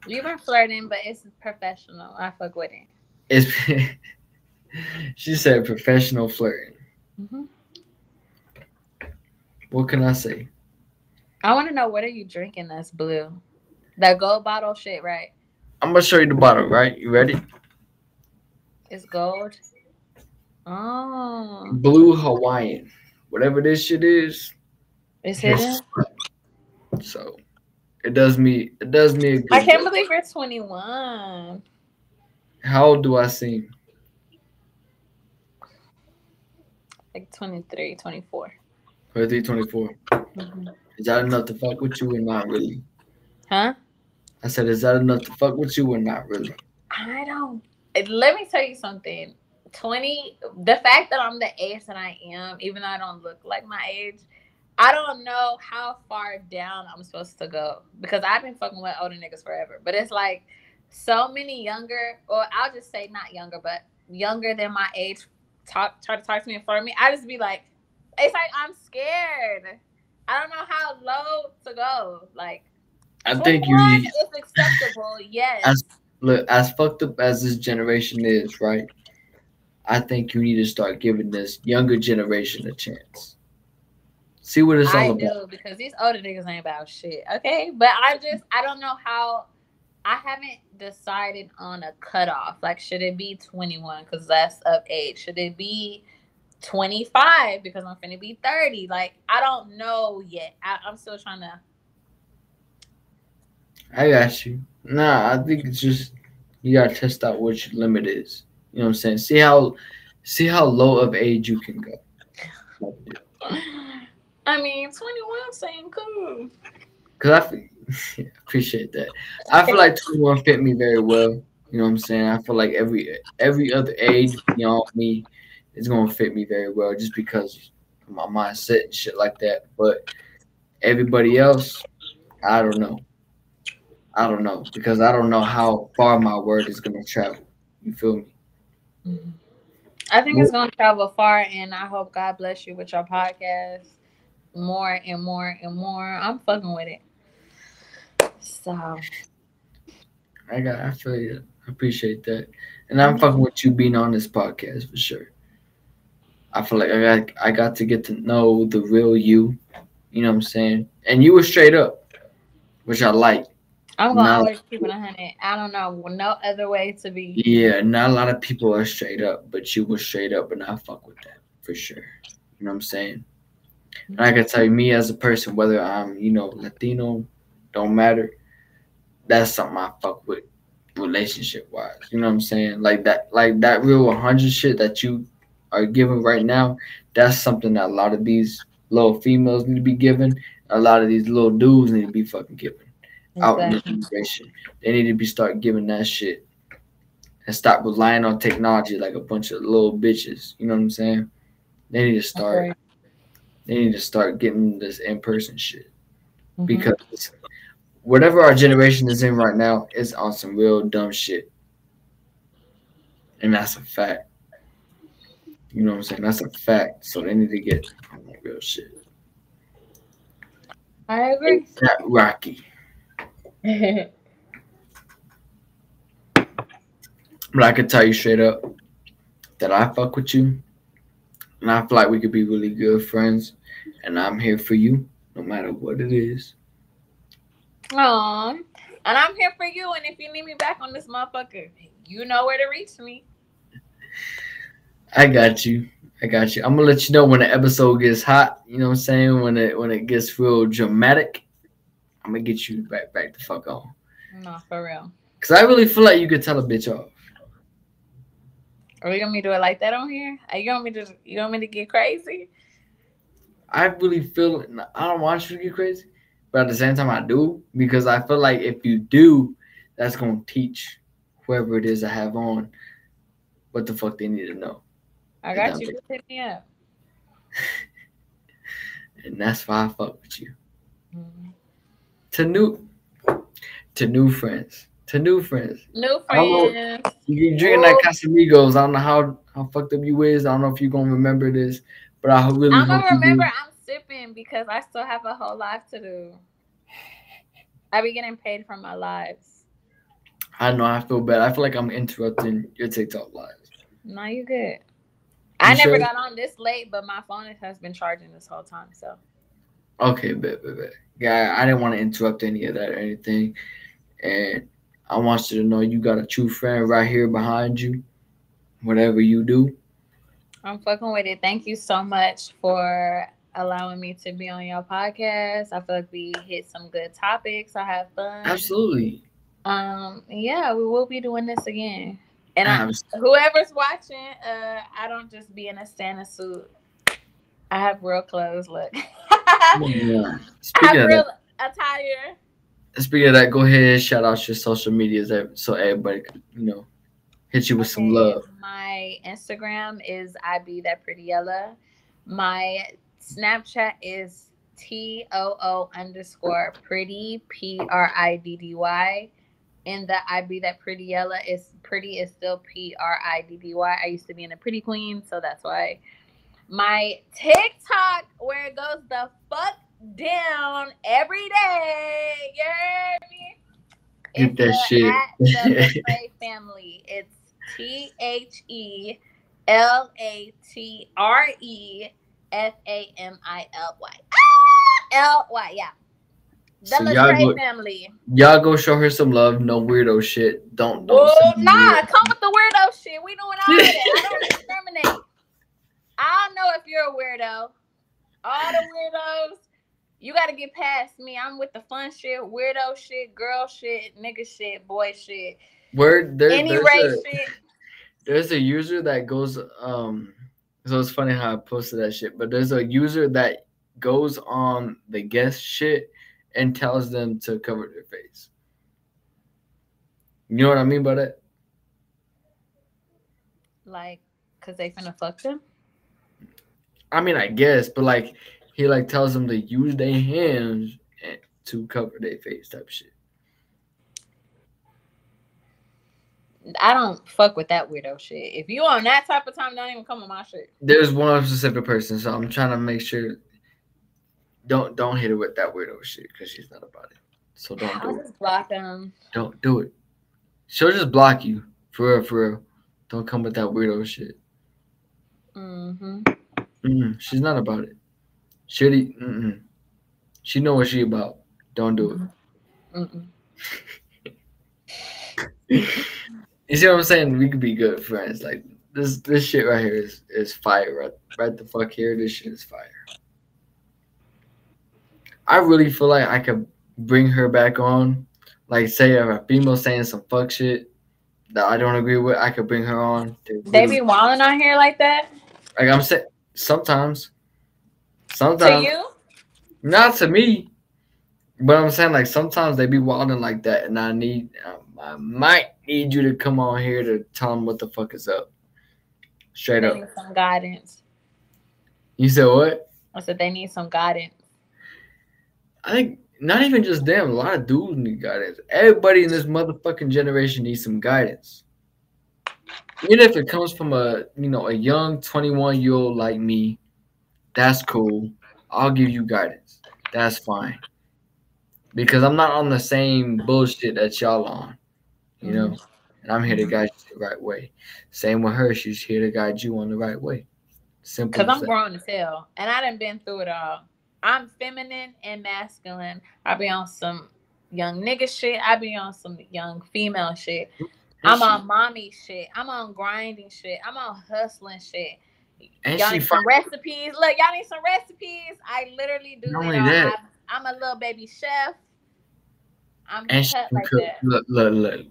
You've been flirting, but it's professional. I fuck with it. It's she said professional flirting. hmm What can I say? I want to know what are you drinking that's blue? That gold bottle shit, right? I'm gonna show you the bottle, right? You ready? It's gold. Oh, Blue Hawaiian. Whatever this shit is, it's here's hidden. so it does me a I good can't job. believe you're 21. How old do I seem? Like 23, 24. 23, 24. Mm-hmm. Is that enough to fuck with you or not really? Huh? I said, is that enough to fuck with you or not really? I don't. Let me tell you something. 20, the fact that I'm the age that I am, even though I don't look like my age, I don't know how far down I'm supposed to go because I've been fucking with older niggas forever. But it's like so many younger, or I'll just say not younger, but younger than my age, try to talk to me in front of me. I just be like, it's like I'm scared. I don't know how low to go. Like I think you 21 need is acceptable, yes. as look as fucked up as this generation is, right? I think you need to start giving this younger generation a chance. See what it's all I about. do because these older niggas ain't about shit. Okay, but I don't know how. I haven't decided on a cutoff. Like, should it be 21 because that's of age? Should it be 25 because I'm finna be 30? Like, I don't know yet. I'm still trying to. I got you. Nah, I think it's just you gotta test out what your limit is. You know what I'm saying? See how low of age you can go. I mean, 21 saying cool. Cause appreciate that. I feel like 21 fit me very well. You know what I'm saying? I feel like every other age beyond me is gonna fit me very well, just because of my mindset and shit like that. But everybody else, I don't know. I don't know because I don't know how far my word is gonna travel. You feel me? Mhm. I think it's gonna travel far, and I hope God bless you with your podcast more and more and more. I'm fucking with it. So I feel you. I appreciate that, and I'm mhm. fucking with you being on this podcast for sure. I feel like I got to get to know the real you. You know what I'm saying? And you were straight up, which I like. I'm gonna Not always keep it 100. I don't know no other way to be. yeah, not a lot of people are straight up, but you were straight up, and I fuck with that for sure. You know what I'm saying? And I can tell you, me as a person, whether I'm Latino, don't matter. That's something I fuck with relationship wise. You know what I'm saying? Like that real 100 shit that you are giving right now. That's something that a lot of these little females need to be given. A lot of these little dudes need to be fucking giving out in this Exactly. generation. They need to be start giving that shit and stop relying on technology like a bunch of little bitches. You know what I'm saying? They need to start. Okay. They need to start getting this in person shit hmm because whatever our generation is in right now is on some real dumb shit, and that's a fact. You know what I'm saying? That's a fact. So they need to get on that real shit. I agree. It's not Rocky, but I can tell you straight up that I fuck with you, and I feel like we could be really good friends, and I'm here for you no matter what it is. Aw, And I'm here for you. And if you need me back on this motherfucker, you know where to reach me. I got you. I got you. I'm gonna let you know when the episode gets hot. You know what I'm saying? When it gets real dramatic, I'm gonna get you back the fuck on. No, for real. Cause I really feel like you could tell a bitch off. Are you gonna me do it like that on here? Are you want me to get crazy? I really feel I don't want you to get crazy, but at the same time I do because I feel like if you do, that's gonna teach whoever it is I have on what the fuck they need to know. I got you. Just hit me up. And that's why I fuck with you. Mm-hmm. To new friends. To new friends. New I don't know. friends. You drinking that Casamigos. I don't know how fucked up you is. I don't know if you're gonna remember this, but I really I'm hope gonna you remember do. I'm sipping because I still have a whole life to do. I be getting paid for my lives. I know I feel bad. I feel like I'm interrupting your TikTok lives. No, you good. You I never sure? got on this late, but my phone has been charging this whole time. So Okay, bet. Yeah, I didn't want to interrupt any of that or anything. And I want you to know you got a true friend right here behind you. Whatever you do. I'm fucking with it. Thank you so much for allowing me to be on your podcast. I feel like we hit some good topics. I have fun. Absolutely. Yeah, we will be doing this again. And Abs- whoever's watching, I don't just be in a Santa suit. I have real clothes. Look, yeah. I have real attire. Speaking of that, go ahead and shout out your social medias so everybody can, hit you with some Okay, love. my Instagram is I be that pretty Yella. My Snapchat is TOO_pretty PRIDDY. And the I be that pretty Yella is pretty is still PRIDDY. I used to be in a pretty queen, so that's why. My TikTok where it goes the fuck down every day. You heard me? Get It's that shit. at the Betray family. It's THELATREFAMILY. LY, yeah. The So Betray family. y'all go show her some love. No weirdo shit. Don't Whoa, send me nah, weird. come with the weirdo shit. We doing all that. I don't discriminate. I don't know if you're a weirdo. All the weirdos, you got to get past me. I'm with the fun shit, weirdo shit, girl shit, nigga shit, boy shit. Any race shit. There's a user that goes so it's funny how I posted that shit, but there's a user that goes on the guest shit and tells them to cover their face. You know what I mean by that? Like, cause they finna fuck them. I mean, I guess, but like he like tells them to use their hands to cover their face type shit. I don't fuck with that weirdo shit. If you on that type of time, don't even come on my shit. There's one specific person, so I'm trying to make sure don't hit her with that weirdo shit because she's not about it. So don't do I'll it. just block them. Don't do it. She'll just block you for real, for real. Don't come with that weirdo shit. She's not about it. Shitty. She know what she about. Don't do it. You see what I'm saying? We could be good friends. Like this shit right here is fire. Right the fuck here. This shit is fire. I really feel like I could bring her back on. Like say if a female saying some fuck shit that I don't agree with, I could bring her on. They be wilding on here like that? Like I'm saying, sometimes. To you? Not to me. But I'm saying like sometimes they be wilding like that, and I might need you to come on here to tell them what the fuck is up. Straight up. They need some guidance. You said what? I said they need some guidance. I think not even just them. A lot of dudes need guidance. Everybody in this motherfucking generation needs some guidance. Even if it comes from a young 21-year-old like me, that's cool. I'll give you guidance. That's fine. Because I'm not on the same bullshit that y'all on, and I'm here to guide you the right way. Same with her, she's here to guide you on the right way. Simple. Because I'm grown as hell, and I done been through it all. I'm feminine and masculine. I be on some young nigga shit. I be on some young female shit. And I'm she on mommy shit. I'm on grinding shit. I'm on hustling shit. and Y'all she need some recipes. Look, y'all need some recipes. I literally do not it only all. that, I'm a little baby chef. I'm and she cut can like cook. that. Look.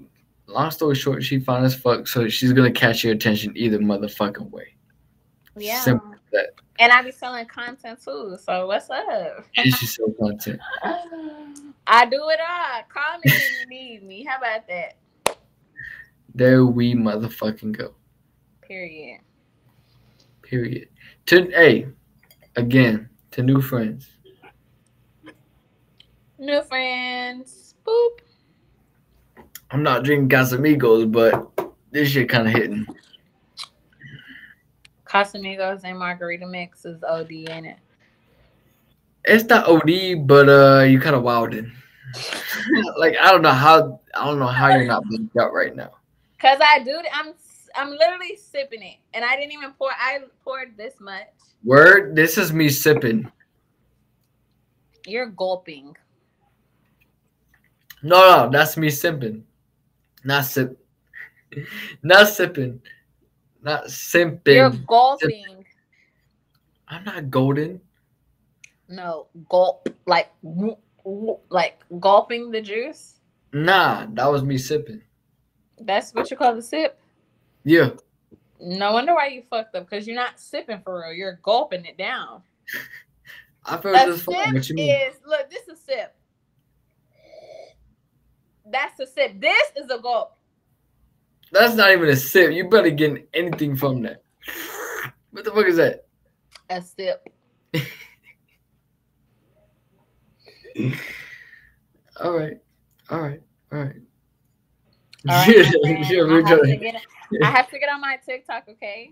Long story short, she fine as fuck, so she's gonna catch your attention either motherfucking way. Yeah. Simple as that. And I be selling content too. So what's up? And she sell content. I do it all. Call me when you need me. How about that? There we motherfucking go. Period. Again, to new friends. New friends. Boop. I'm not drinking Casamigos, but this shit kind of hitting. Casamigos and margarita mix is OD in it. It's not OD, but you kind of wildin'. Like I don't know how you're not blanked out right now. Cause I do. I'm literally sipping it, and I didn't even pour. I poured this much. Word, this is me sipping. You're gulping. No, that's me sipping. Not sip. Not sipping. Not simping. You're gulping. I'm not golden. No, gulp like gulping the juice. Nah, that was me sipping. That's what you call a sip. Yeah. No wonder why you fucked up, because you're not sipping for real. You're gulping it down. I feel this fine. What you mean? Look, this is a sip. That's a sip. This is a gulp. That's not even a sip. You better get anything from that. What the fuck is that? A sip. All right. All right, I have to get on my TikTok, okay?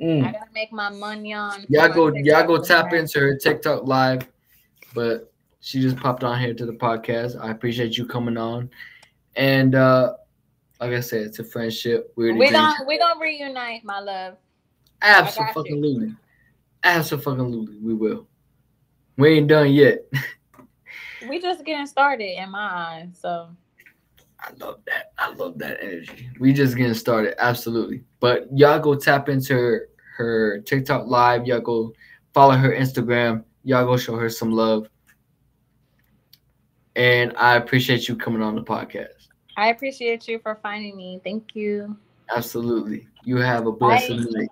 I gotta make my money on. Y'all go tap into her TikTok live, but she just popped on here to the podcast. I appreciate you coming on, and like I said, it's a friendship. We're gonna reunite, my love. Absolutely, we will. We ain't done yet. We just getting started in my eyes, so. I love that energy. We just getting started, absolutely. But y'all go tap into her TikTok live. Y'all go follow her Instagram. Y'all go show her some love. And I appreciate you coming on the podcast. I appreciate you for finding me. Thank you. Absolutely. You have a blessed night.